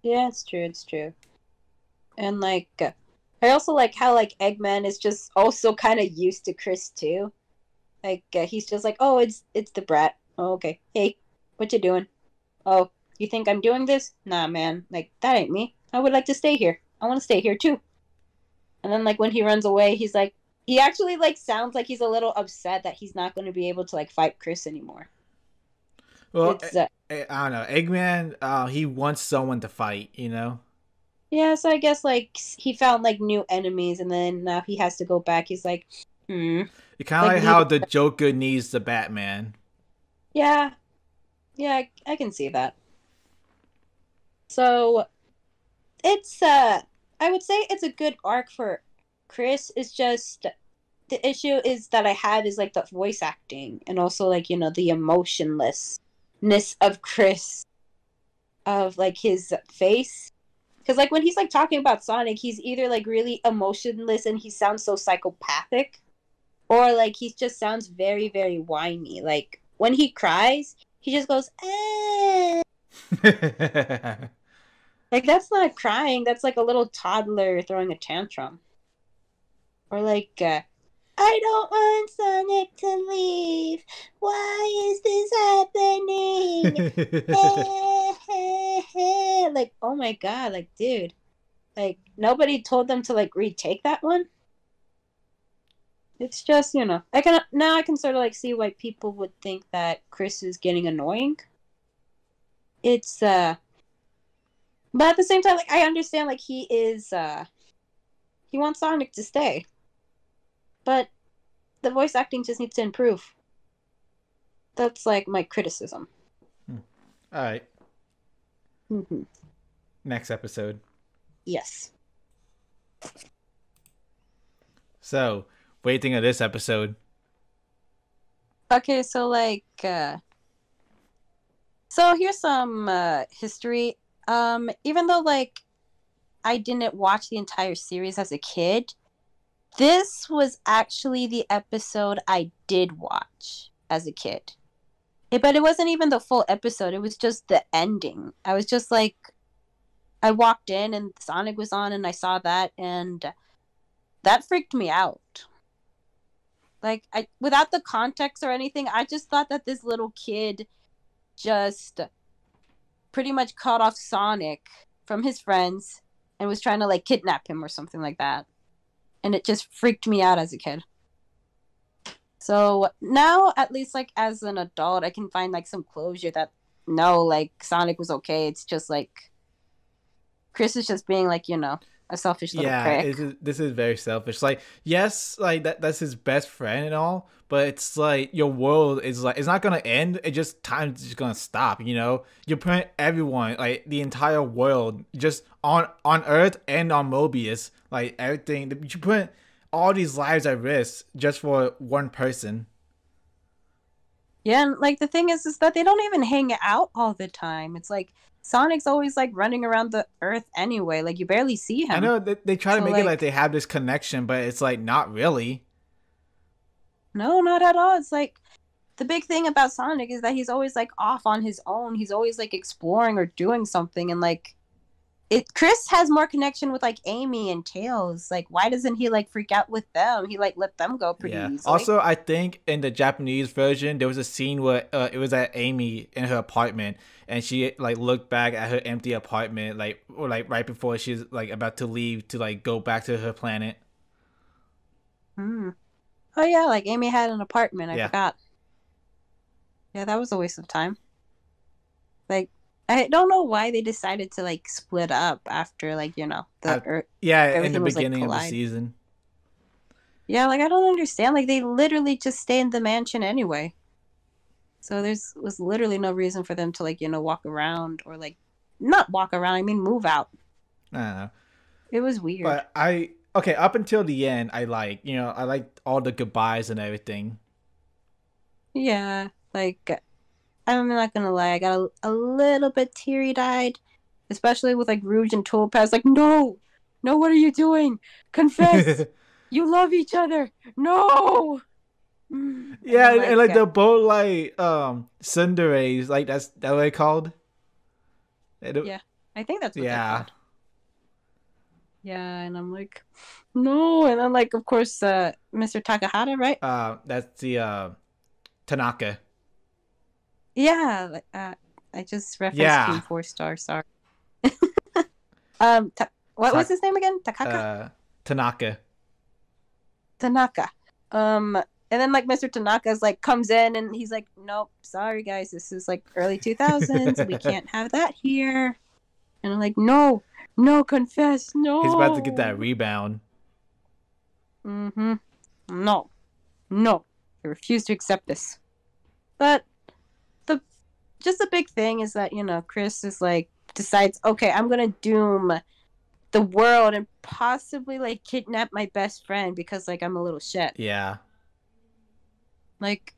Yeah, it's true. It's true. And like, I also like how like Eggman is just also kind of used to Chris too. Like he's just like, oh, it's the brat. Oh, okay. Hey, what you doing? Oh, you think I'm doing this? Nah, man. Like that ain't me. I would like to stay here. I want to stay here too. And then like when he runs away, he's like, he actually like sounds like he's a little upset that he's not going to be able to like fight Chris anymore. Well, It's I don't know. Eggman, he wants someone to fight, you know? yeah. So I guess like he found like new enemies, and then now he has to go back. He's like, hmm, It's kind of like like how leaving. the Joker needs the Batman. Yeah, yeah. I can see that. So it's I would say it's a good arc for Chris. It's just the issue is that I have is like the voice acting and also like, you know, the emotionlessness of Chris, of like his face. Because like when he's like talking about Sonic, he's either like really emotionless and he sounds so psychopathic, or like he just sounds very, very whiny. Like when he cries, he just goes, eh. Like that's not crying. That's like a little toddler throwing a tantrum. Or like I don't want Sonic to leave. Why is this happening? Like, oh my god, like, dude. Like, nobody told them to, like, retake that one. It's just, I can sort of, like, see why people would think that Chris is getting annoying. It's, but at the same time, like, I understand, like, he wants Sonic to stay. But the voice acting just needs to improve. That's, like, my criticism. All right. Mm-hmm. Next episode. Yes. So, what do you think of this episode? Okay, so, like, so here's some history. Even though, like, I didn't watch the entire series as a kid, this was actually the episode I did watch as a kid. But it wasn't even the full episode. It was just the ending. I was just like, I walked in and Sonic was on and I saw that and that freaked me out. Like, without the context or anything, I just thought that this little kid just pretty much cut off Sonic from his friends and was trying to, like, kidnap him or something like that. And it just freaked me out as a kid. So now, at least, like, as an adult, I can find, like, some closure that, no, like, Sonic was okay. It's just, like, Chris is just being, like, a selfish little prick. This is very selfish. Like, yes, like, that's his best friend and all, but it's like, your world is, like, it's not gonna end. It just, time's just gonna stop, You're putting everyone, like, the entire world, just on Earth and on Mobius, like, everything. You put all these lives at risk just for one person. Yeah, and, like, the thing is that they don't even hang out all the time. It's like Sonic's always, like, running around the Earth anyway. Like, you barely see him. I know they try to make it like they have this connection, but it's like, not really. No, not at all. It's like, the big thing about Sonic is that he's always, like, off on his own. He's always, like, exploring or doing something, and, like, Chris has more connection with, like, Amy and Tails. Like, why doesn't he, like, freak out with them? He, like, let them go pretty easily. Also, I think in the Japanese version, there was a scene where it was at Amy in her apartment, and she, like, looked back at her empty apartment, like, or, like, right before she's, like, about to leave to, like, go back to her planet. Oh yeah, like, Amy had an apartment. I forgot. Yeah, that was a waste of time. Like, I don't know why they decided to, like, split up after, like, in the beginning of the season. Yeah, like, I don't understand. Like, they literally just stay in the mansion anyway. So was literally no reason for them to, like, walk around or, like, not walk around. I mean, move out. I don't know. It was weird. But up until the end, I liked all the goodbyes and everything. Yeah, like, I'm not gonna lie, I got a little bit teary-eyed, especially with, like, Rouge and Topaz. Like, no, what are you doing? Confess, you love each other. No. Yeah, and like they're both like tsundere, like that's what they called. Yeah, I think that's what they're called. Yeah, and I'm like, no, and then, like, of course, Mr. Takahata, right? That's the Tanaka. Yeah, like, I just referenced Team 4-Star. Sorry. What was his name again? Tanaka. And then, like, Mr. Tanaka's, like, comes in and he's like, nope, sorry guys, this is, like, early 2000s. We can't have that here. And I'm like, no, confess, no. He's about to get that rebound. No, I refuse to accept this. But the big thing is that, Chris is, like, decides, okay, I'm gonna doom the world and possibly, like, kidnap my best friend because, like, I'm a little shit. Yeah. Like,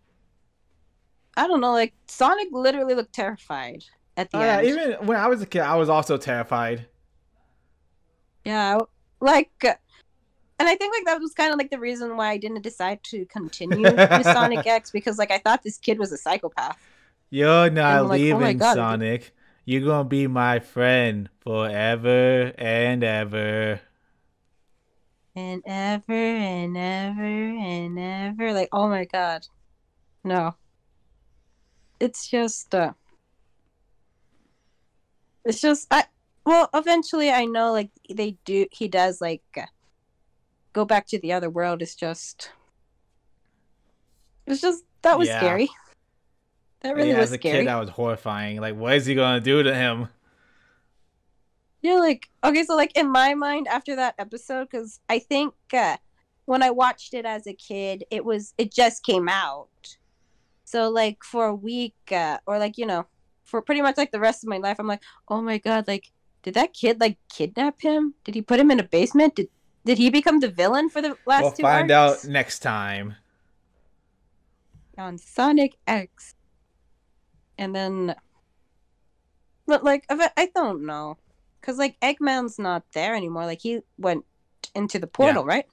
I don't know, like, Sonic literally looked terrified at the end. Even when I was a kid, I was also terrified. Yeah, like, and I think, like, that was kind of, like, the reason why I didn't decide to continue with Sonic X, because, like, I thought this kid was a psychopath. You're not leaving, Sonic. You're gonna be my friend forever and ever. and ever and ever and ever. Like, oh my god. No. It's just I well, eventually I know like he does like go back to the other world. It's just that was Yeah. scary. That really Yeah, was as a kid, scary. that was horrifying. Like, what is he gonna do to him? You're like, okay, so like in my mind after that episode, because I think when I watched it as a kid, it just came out. So like for a week, or like for pretty much like the rest of my life, I'm like, oh my god, like did that kid like kidnap him? Did he put him in a basement? Did he become the villain for the We'll last two find out arcs next time. on Sonic X? And then, but like I don't know, because like Eggman's not there anymore. Like he went into the Yeah. portal, right?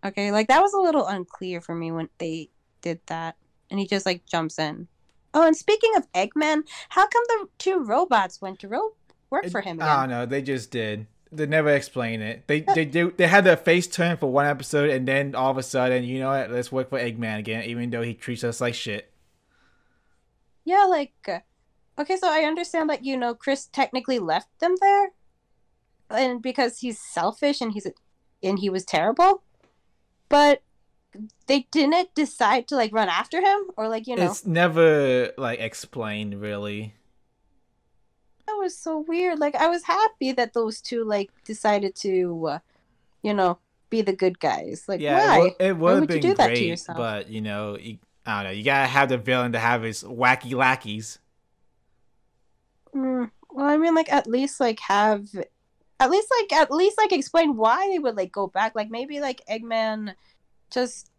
Okay, like that was a little unclear for me when they did that, and he just like jumps in. Oh, and speaking of Eggman, how come the two robots went to work for him I again? don't know. They just did. They never explain it. They Uh, they do. They had their face turn for one episode, and then all of a sudden, you know what? Let's work for Eggman again, even though he treats us like shit. yeah, like okay, so I understand that Chris technically left them there, and because he's selfish and he was terrible, but they didn't decide to like run after him or like It's never like explained really. that was so weird. Like I was happy that those two like decided to you know be the good guys. Like Yeah, why it why would have would you been do that to great, yourself? but I don't know. You gotta have the villain to have his wacky lackeys. Well, I mean, like at least like explain why they would like go back. Like maybe like Eggman just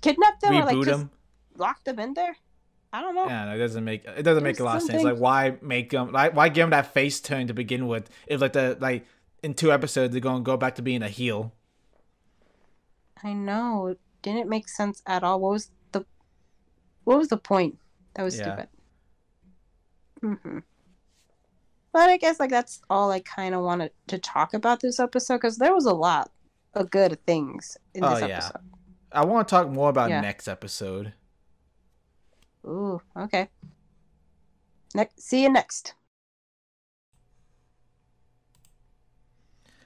kidnapped them or like Reboot just him. locked them in there. I don't know. Yeah, it doesn't make There's a lot of sense. something. Like why make him like why give him that face turn to begin with? If like the like in 2 episodes they're gonna go back to being a heel. I know. It didn't make sense at all. What was the point? That was Yeah. stupid. But I guess like that's all I kind of wanted to talk about this episode because there was a lot of good things in Oh this yeah. episode. I want to talk more about Yeah. next episode. Ooh. Okay. Next. See you next.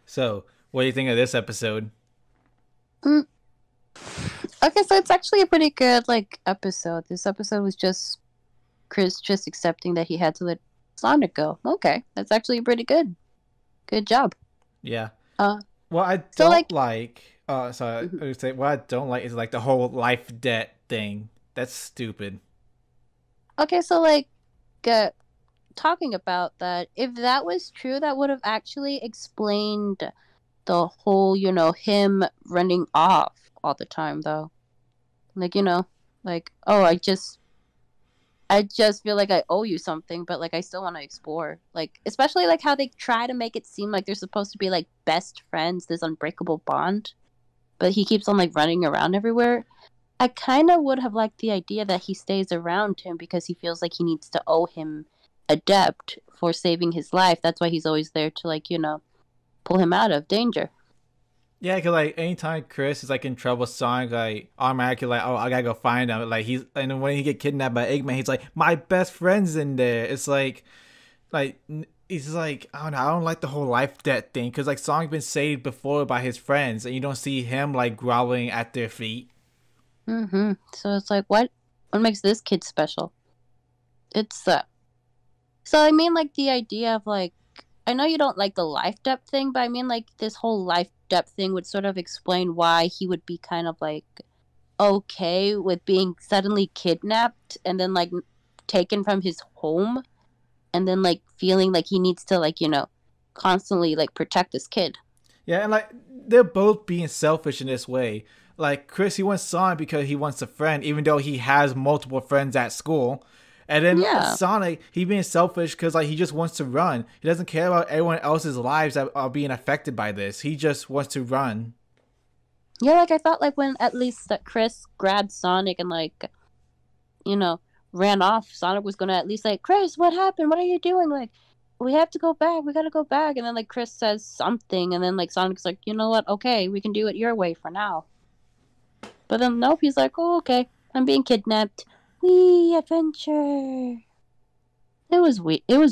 So, what do you think of this episode? Mm. Okay, so it's actually a pretty good like episode. This episode was just Chris just accepting that he had to let Sonic go. Okay, that's actually pretty good. Good job. Yeah. Uh, What I so don't like, like, sorry, mhm. I would say what I don't like is like the whole life debt thing. That's stupid. Okay, so like, uh, talking about that, if that was true, that would have actually explained the whole, him running off all the time, though. Like, like, oh, I just feel like I owe you something, but like I still want to explore. Like especially like how they try to make it seem like they're supposed to be like best friends, this unbreakable bond, but he keeps on like running around everywhere. I kind of would have liked the idea that he stays around him because he feels like he needs to owe him a debt for saving his life. That's why he's always there to like, pull him out of danger. Yeah, cause like anytime Chris is like in trouble, Sonic like automatically like, oh, I gotta go find him. Like he's and then when he get kidnapped by Eggman, he's like, my best friend's in there. It's like he's like, I don't know, I don't like the whole life debt thing, cause like Sonic's been saved before by his friends, and you don't see him like groveling at their feet. So it's like what makes this kid special? It's so I mean like the idea of like I know you don't like the life depth thing, but I mean like this whole life depth thing would sort of explain why he would be kind of like okay with being suddenly kidnapped and then like taken from his home and then like feeling like he needs to like, constantly like protect this kid. Yeah, and like they're both being selfish in this way. Like Chris, he wants Sonic because he wants a friend, even though he has multiple friends at school. And then Yeah. Sonic, he being selfish because like he just wants to run. He doesn't care about everyone else's lives that are being affected by this. He just wants to run. Yeah, like I thought like when at least that Chris grabbed Sonic and like, you know, ran off, Sonic was gonna at least like, Chris, what happened? What are you doing? Like we have to go back. We gotta go back. And then like Chris says something, and then like Sonic's like, you know what? Okay, we can do it your way for now. But then nope, he's like, oh okay, I'm being kidnapped. Wee adventure. It was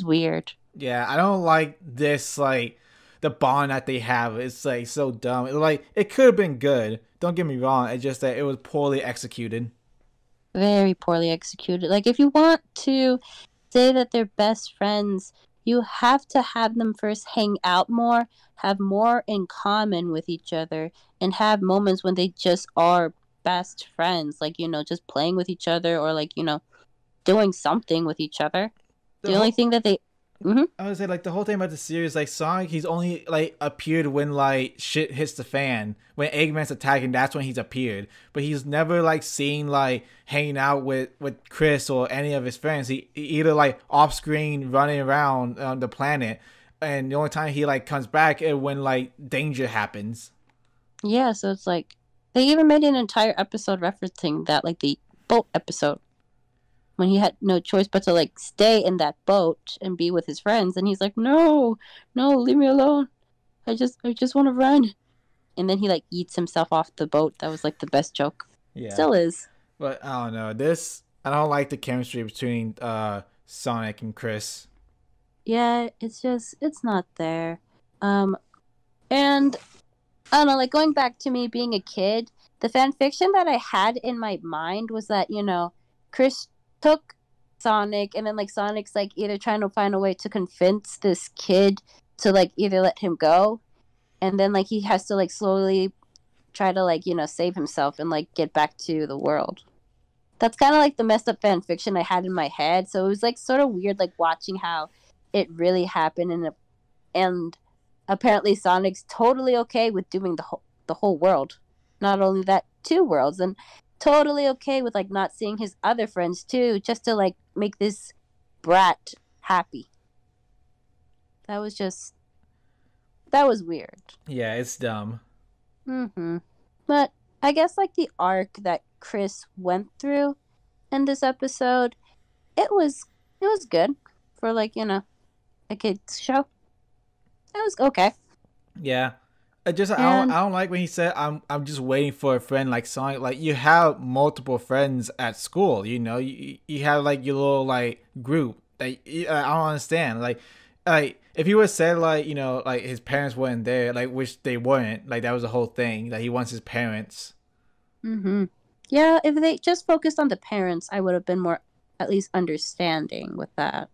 weird. Yeah, I don't like this, like the bond that they have. It's like so dumb. Like it could have been good. Don't get me wrong. It's just that it was poorly executed. Very poorly executed. Like if you want to say that they're best friends, you have to have them first hang out more, have more in common with each other, and have moments when they just are best friends. Like, just playing with each other or like, doing something with each other. The The only whole thing that they. Mm-hmm. I would say like the whole thing about the series, like Sonic, he's only like appeared when like shit hits the fan. When Eggman's attacking, that's when he's appeared. But he's never like seen like hanging out with Chris or any of his friends. He either like off screen running around on the planet, and the only time he like comes back is when like danger happens. Yeah, so it's like they even made an entire episode referencing that, like the boat episode when he had no choice but to like stay in that boat and be with his friends, and he's like, no, no, leave me alone. I just want to run. And then he like eats himself off the boat. That was like the best joke. Yeah, Still is. but I don't know. This I don't like the chemistry between Sonic and Chris. Yeah, it's not there. Um, and I don't know, like going back to me being a kid, the fan fiction that I had in my mind was that, Chris took Sonic, and then like Sonic's like either trying to find a way to convince this kid to like either let him go, and then like he has to like slowly try to like, save himself and like get back to the world. That's kind of like the messed up fan fiction I had in my head. So it was like sort of weird like watching how it really happened, and apparently Sonic's totally okay with doing the whole world. Not only that, two worlds, and totally okay with like not seeing his other friends too, just to like make this brat happy. That was just that was weird. Yeah, it's dumb. Mm-hmm. But I guess like the arc that Chris went through in this episode, it was good for like, a kids show. It was okay. Yeah. And I don't like when he said I'm just waiting for a friend like Sonic. Like you have multiple friends at school, you have like your little like group. Like I don't understand. Like if he would said like like his parents weren't there, like which they weren't. Like that was the whole thing. That he wants his parents. mm-hmm. Yeah, if they just focused on the parents, I would have been more at least understanding with that.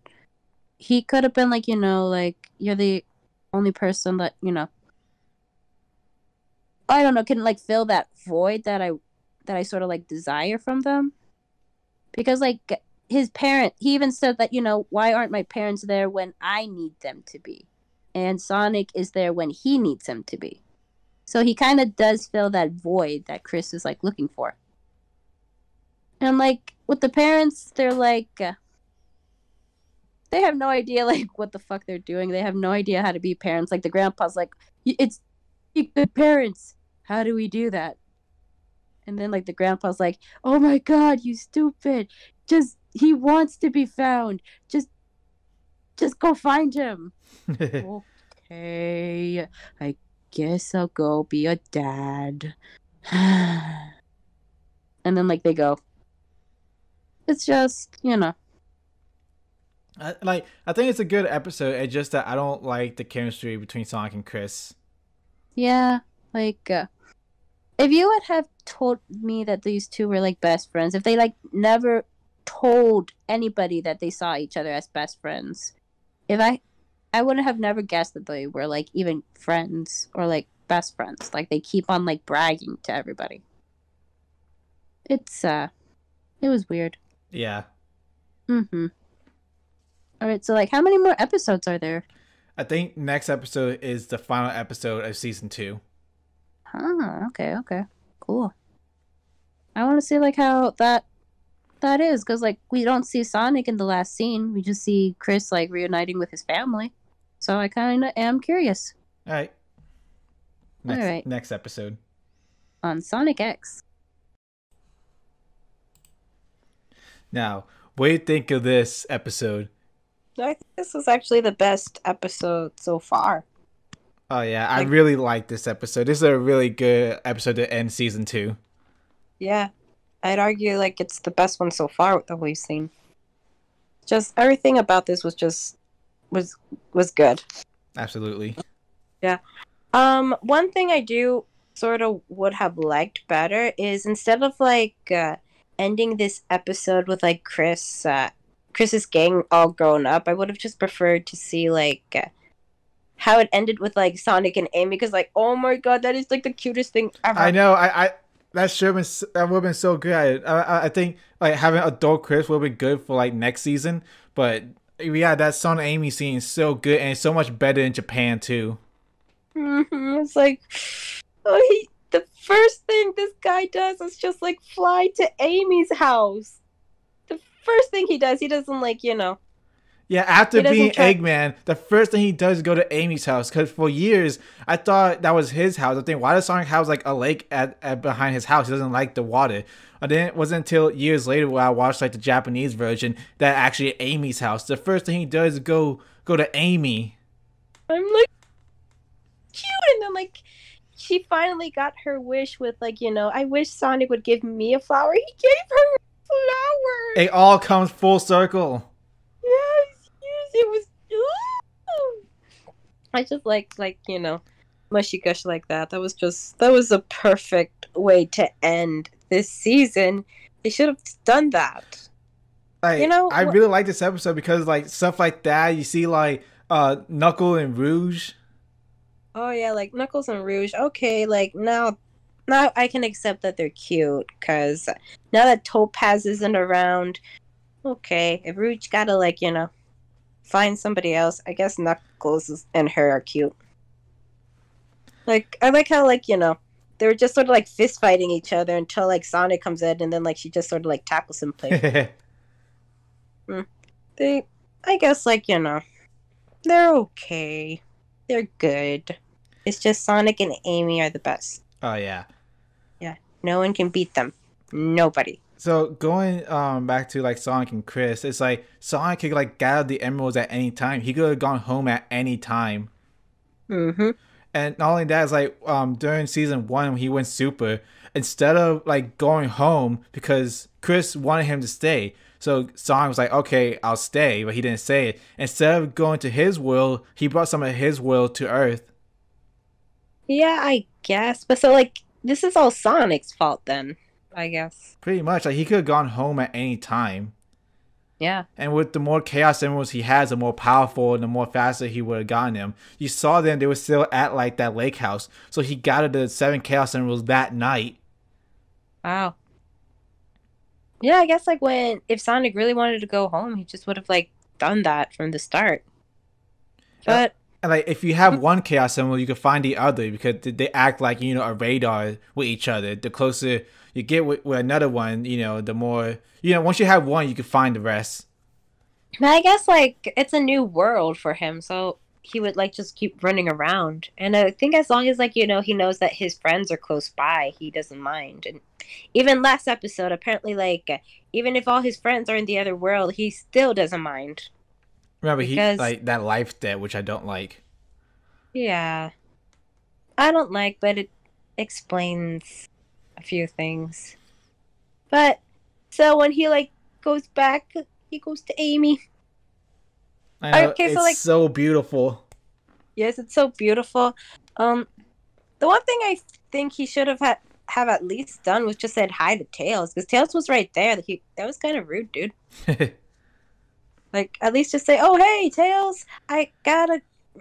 He could have been like, like you're the only person that, I don't know, can like fill that void that I sort of like desire from them. Because like his parent, he even said that, why aren't my parents there when I need them to be? And Sonic is there when he needs him to be. So he kind of does fill that void that Chris is like looking for. And like with the parents, they're like they have no idea like what the fuck they're doing. They have no idea how to be parents. Like the grandpa's like, it's good parents. How do we do that? And then like the grandpa's like, oh my god, you stupid. Just he wants to be found. Just go find him. Okay. I guess I'll go be a dad. And then like they go. It's just, I think it's a good episode. It's just that I don't like the chemistry between Sonic and Chris. yeah, like if you would have told me that these two were like best friends, if they like never told anybody that they saw each other as best friends, if I wouldn't have never guessed that they were like even friends or like best friends. Like they keep on like bragging to everybody. It's it was weird. Yeah. Mm-hmm. All right, so like how many more episodes are there? I think next episode is the final episode of season 2. Huh, okay, okay. Cool. I want to see like how that is, because like we don't see Sonic in the last scene. We just see Chris like reuniting with his family. So I kind of am curious. All right. All right. Next episode. On Sonic X. Now, what do you think of this episode? I think this was actually the best episode so far. Oh yeah, I Like, really like this episode. This is a really good episode to end season 2. yeah, I'd argue like it's the best one so far that we've seen. Just everything about this was was good. Absolutely. Yeah. One thing I do sort of would have liked better is instead of like ending this episode with like Chris's gang all grown up, I would have just preferred to see like how it ended with like Sonic and Amy, because like, oh my god, that is like the cutest thing ever. I know. I that should have been, that would have been so good. I think like having adult Chris would have been good for like next season. But yeah, that Son Amy scene is so good and it's so much better in Japan too. It's like, oh, the first thing this guy does is just like fly to Amy's house. The first thing he doesn't like, Yeah, after he doesn't being try. Eggman, the first thing he does is go to Amy's house. Because for years, I thought that was his house. I think, why does Sonic have like a lake at behind his house? He doesn't like the water. And then it wasn't until years later when I watched like the Japanese version that actually Amy's house. The first thing he does is go to Amy. I'm like, cute, and then like she finally got her wish with like, I wish Sonic would give me a flower. He gave her a flower. It all comes full circle. Yes, it was. Ooh. I just like mushy gush like that. That was a perfect way to end this season. They should have done that. Like, I really like this episode because like stuff like that you see like Knuckle and Rouge. Oh yeah, like Knuckles and Rouge. Okay, like now I can accept that they're cute, because now that Topaz isn't around, okay, if Rouge gotta like, find somebody else, I guess Knuckles and her are cute. Like, I like how like, they were just sort of like fist fighting each other until like Sonic comes in, and then like she just sort of like tackles him. They, I guess like, they're okay. They're good. It's just Sonic and Amy are the best. Oh yeah. Yeah, no one can beat them. Nobody. So going back to like Sonic and Chris, it's like Sonic could like gather the emeralds at any time. He could have gone home at any time. Mm-hmm. And not only that, it's like during season 1 when he went super, instead of like going home because Chris wanted him to stay. So Sonic was like, okay, I'll stay, but he didn't say it. Instead of going to his world, he brought some of his world to Earth. Yeah, I guess. But so like this is all Sonic's fault then, I guess. Pretty much, like he could have gone home at any time. Yeah. And with the more Chaos Emeralds he has, the more powerful and the more faster he would have gotten them. You saw them, they were still at like that lake house. So he gathered the 7 Chaos Emeralds that night. Wow. Yeah, I guess like if Sonic really wanted to go home, he just would have like done that from the start. But and like if you have one Chaos Emerald, you can find the other because they act like a radar with each other. The closer you get with another one, the more once you have one, you can find the rest. I guess like it's a new world for him, so he would like just keep running around. And I think as long as like he knows that his friends are close by, he doesn't mind. And even last episode, apparently like even if all his friends are in the other world, he still doesn't mind. Remember, he like that life debt, which I don't like. Yeah, I don't like, but it explains a few things. But so when he like goes back, he goes to Amy. I know, okay, it's so like so beautiful. yes, it's so beautiful. The one thing I think he should have at least done was just said hi to Tails, because Tails was right there. That was kind of rude, dude. Like, at least just say, "Oh, hey, Tails,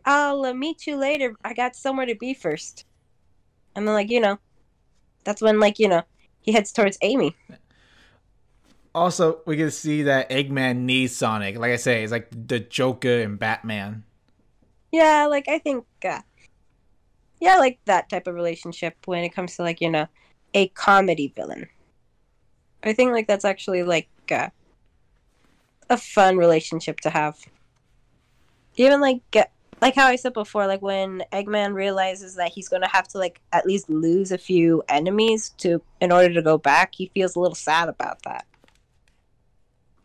I'll meet you later. I got somewhere to be first." And then, like, that's when, like, he heads towards Amy. Also, we can see that Eggman needs Sonic. Like I say, it's like the Joker and Batman. Yeah, like, I think, yeah, like that type of relationship when it comes to, like, a comedy villain. I think, like, that's actually, like, a fun relationship to have. Even like how I said before, like when Eggman realizes that he's gonna have to like at least lose a few enemies in order to go back, he feels a little sad about that.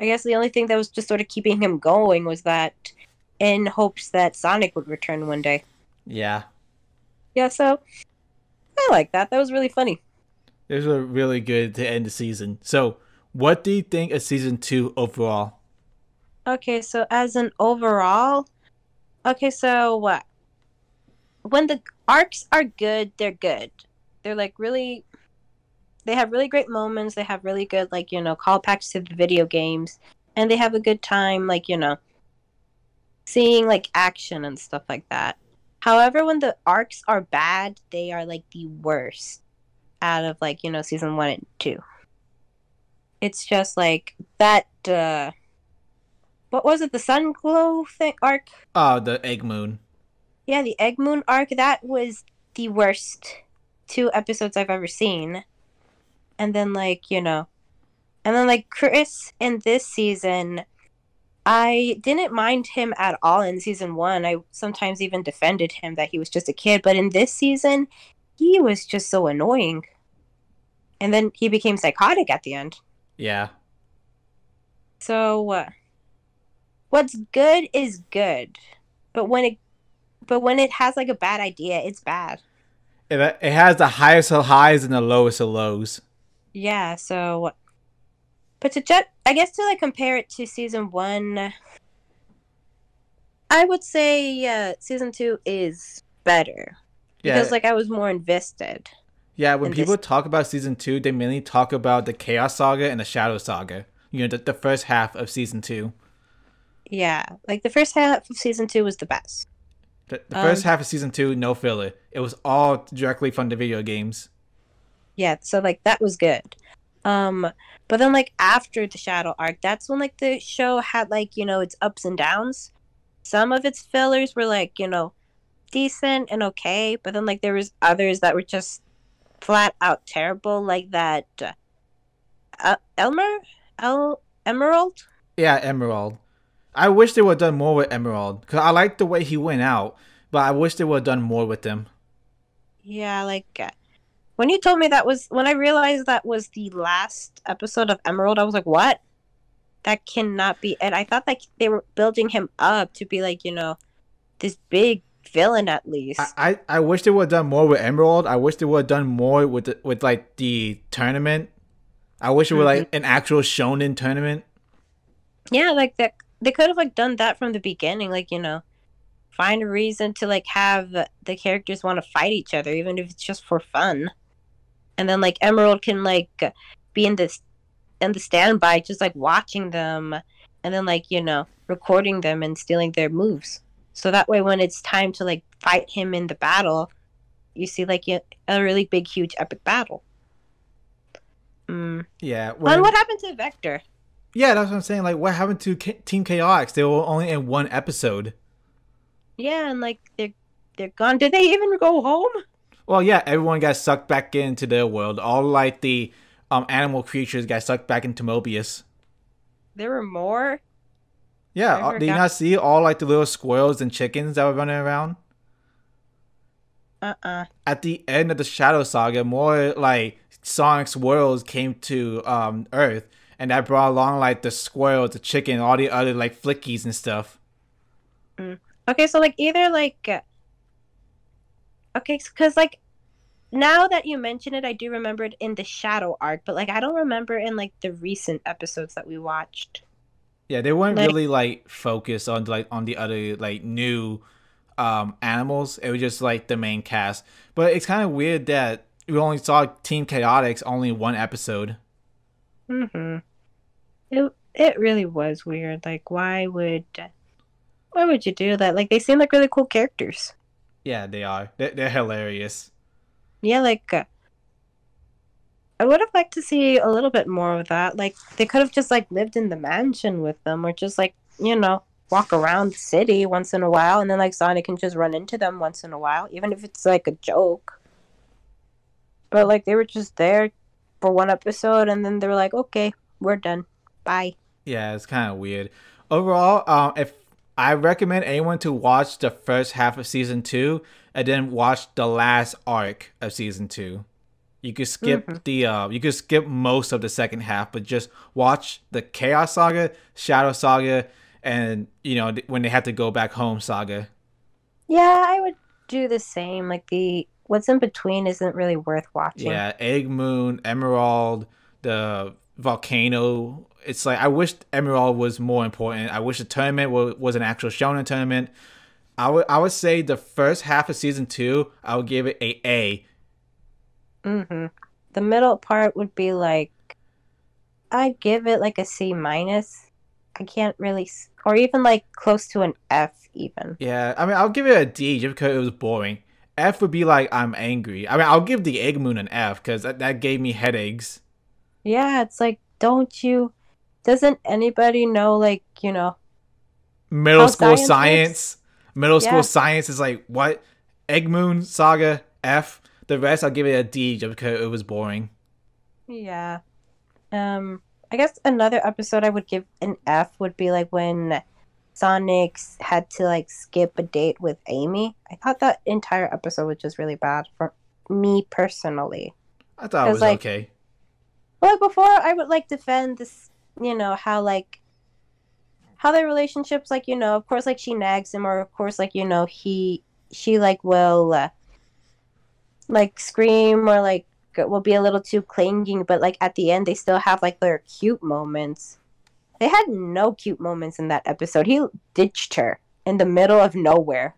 I guess the only thing that was just sort of keeping him going was that in hopes that Sonic would return one day. Yeah. Yeah, so I like that. That was really funny. It was really good to end the season. So, what do you think of season 2 overall? Okay, so as an overall, okay, so what? When the arcs are good, they're good. They're like really, they have really great moments. They have really good, like, callbacks to the video games. And they have a good time, like, seeing like action and stuff like that. However, when the arcs are bad, they are like the worst out of like, season 1 and 2. It's just like that, what was it, the sun glow thing arc? Oh, the Egg Moon. Yeah, the Egg Moon arc, that was the worst 2 episodes I've ever seen. And then like Chris in this season, I didn't mind him at all in season 1. I sometimes even defended him that he was just a kid, but in this season, he was just so annoying. And then he became psychotic at the end. Yeah. So what's good is good, but when it has like a bad idea, it's bad. It has the highest of highs and the lowest of lows. Yeah, so but I guess to like compare it to season 1, I would say season 2 is better because Yeah. like I was more invested Yeah, when in this. people talk about season 2, they mainly talk about the Chaos Saga and the Shadow Saga. The first half of season 2. Yeah, like the first half of season 2 was the best. The first half of season 2, no filler. It was all directly from the video games. Yeah, so like that was good. Um, but then like after the Shadow arc, that's when like the show had like, its ups and downs. Some of its fillers were like, decent and okay, but then like there was others that were just flat out terrible, like that Elmer Emerald. Yeah, Emerald. I wish they would have done more with Emerald because I like the way he went out, but I wish they would have done more with him. Yeah, like when you told me that was when I realized that was the last episode of Emerald, I was like, what? That cannot be it. I thought like they were building him up to be like, this big villain at least. I wish they would have done more with Emerald. I wish they would have done more with like the tournament. I wish it were like an actual shonen tournament. Yeah, like that they could have like done that from the beginning, like, find a reason to like have the characters want to fight each other, even if it's just for fun. And then like Emerald can like be in the standby, just like watching them, and then like recording them and stealing their moves. So that way, when it's time to like fight him in the battle, you see like a really big, huge, epic battle. Yeah. And what happened to Vector? Yeah, that's what I'm saying. Like, what happened to Team Chaotix? They were only in one episode. Yeah, and like they're gone. Did they even go home? Well, yeah, everyone got sucked back into their world. All like the animal creatures got sucked back into Mobius. There were more. Yeah, did you not see all like the little squirrels and chickens that were running around? At the end of the Shadow Saga, more like Sonic's worlds came to Earth, and that brought along like the squirrels, the chicken, all the other like flickies and stuff. Okay, so like either like okay, because like now that you mention it, I do remember it in the Shadow arc, but like I don't remember in like the recent episodes that we watched. Yeah, they weren't really like focused on the other like new animals. It was just like the main cast. But it's kind of weird that we only saw Team Chaotix only one episode. It really was weird. Like why would you do that? Like they seem like really cool characters. Yeah, they are. They're hilarious. Yeah, like I would have liked to see a little bit more of that. Like they could have just like lived in the mansion with them, or just like walk around the city once in a while, and then like Sonic can just run into them once in a while, even if it's like a joke. But like they were just there for one episode, and then they were like, "Okay, we're done. Bye." Yeah, it's kind of weird. Overall, if I recommend anyone to watch the first half of season 2 and then watch the last arc of season 2. You could Mm-hmm. skip you could skip most of the second half, but just watch the Chaos Saga, Shadow Saga, and when they have to go back home saga. Yeah, I would do the same. Like the what's in between isn't really worth watching. Yeah, Egg Moon, Emerald, the volcano. It's like I wish Emerald was more important. I wish the tournament was an actual shonen tournament. I would say the first half of season 2, I would give it a A. Mm-hmm. The middle part would be like I'd give it like a C minus. I can't really, or even like close to an F even. Yeah, I mean I'll give it a D just because it was boring. F would be like I'm angry. I mean I'll give the Egg Moon an F because that gave me headaches. Yeah, it's like, don't you? Doesn't anybody know, like, Middle how school science works? science. Middle school Yeah, science is like what? Egg Moon Saga F. The rest I'll give it a D just because it was boring. yeah. I guess another episode I would give an F would be like when Sonic had to like skip a date with Amy. I thought that entire episode was just really bad for me personally. I thought it Because was like, okay. well, before I would like defend this, how their relationships, like, of course, like she nags him, or of course, like, she like will like scream or like will be a little too clinging, but like at the end they still have like their cute moments. They had no cute moments in that episode. He ditched her in the middle of nowhere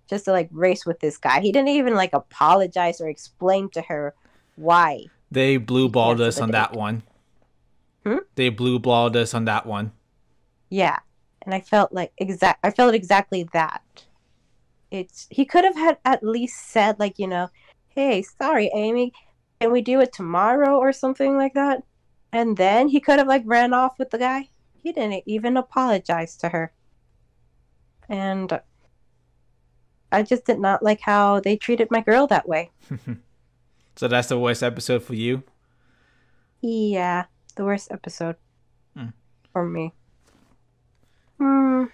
just to like race with this guy. He didn't even like apologize or explain to her why They blue he balled canceled us the on that date. one. Hmm? They blue balled us on that one. Yeah. And I felt exactly that. It's he could have had at least said like, hey, sorry, Amy, can we do it tomorrow or something like that? And then he could have like ran off with the guy. He didn't even apologize to her. And I just did not like how they treated my girl that way. So that's the worst episode for you? Yeah, the worst episode Hmm. for me. Hmm.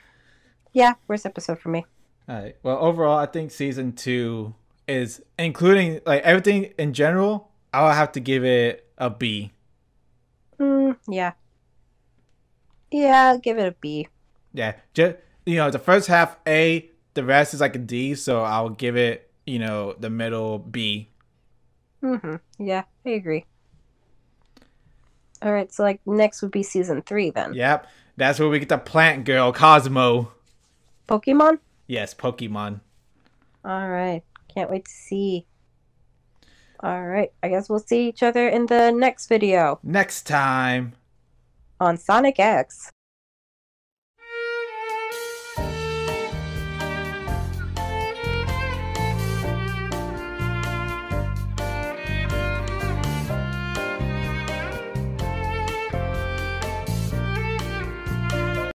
Yeah, worst episode for me. All right. Well, overall, I think season 2 is, including like everything in general, I'll have to give it a B. Yeah. Yeah, I'll give it a B. Yeah. Just, the first half A, the rest is like a D, so I'll give it, the middle B. Yeah, I agree. All right, so like next would be season 3 then. Yep. That's where we get the plant girl, Cosmo. Pokemon? Yes, Pokemon. All right. Can't wait to see. All right. I guess we'll see each other in the next video Next time. on Sonic X.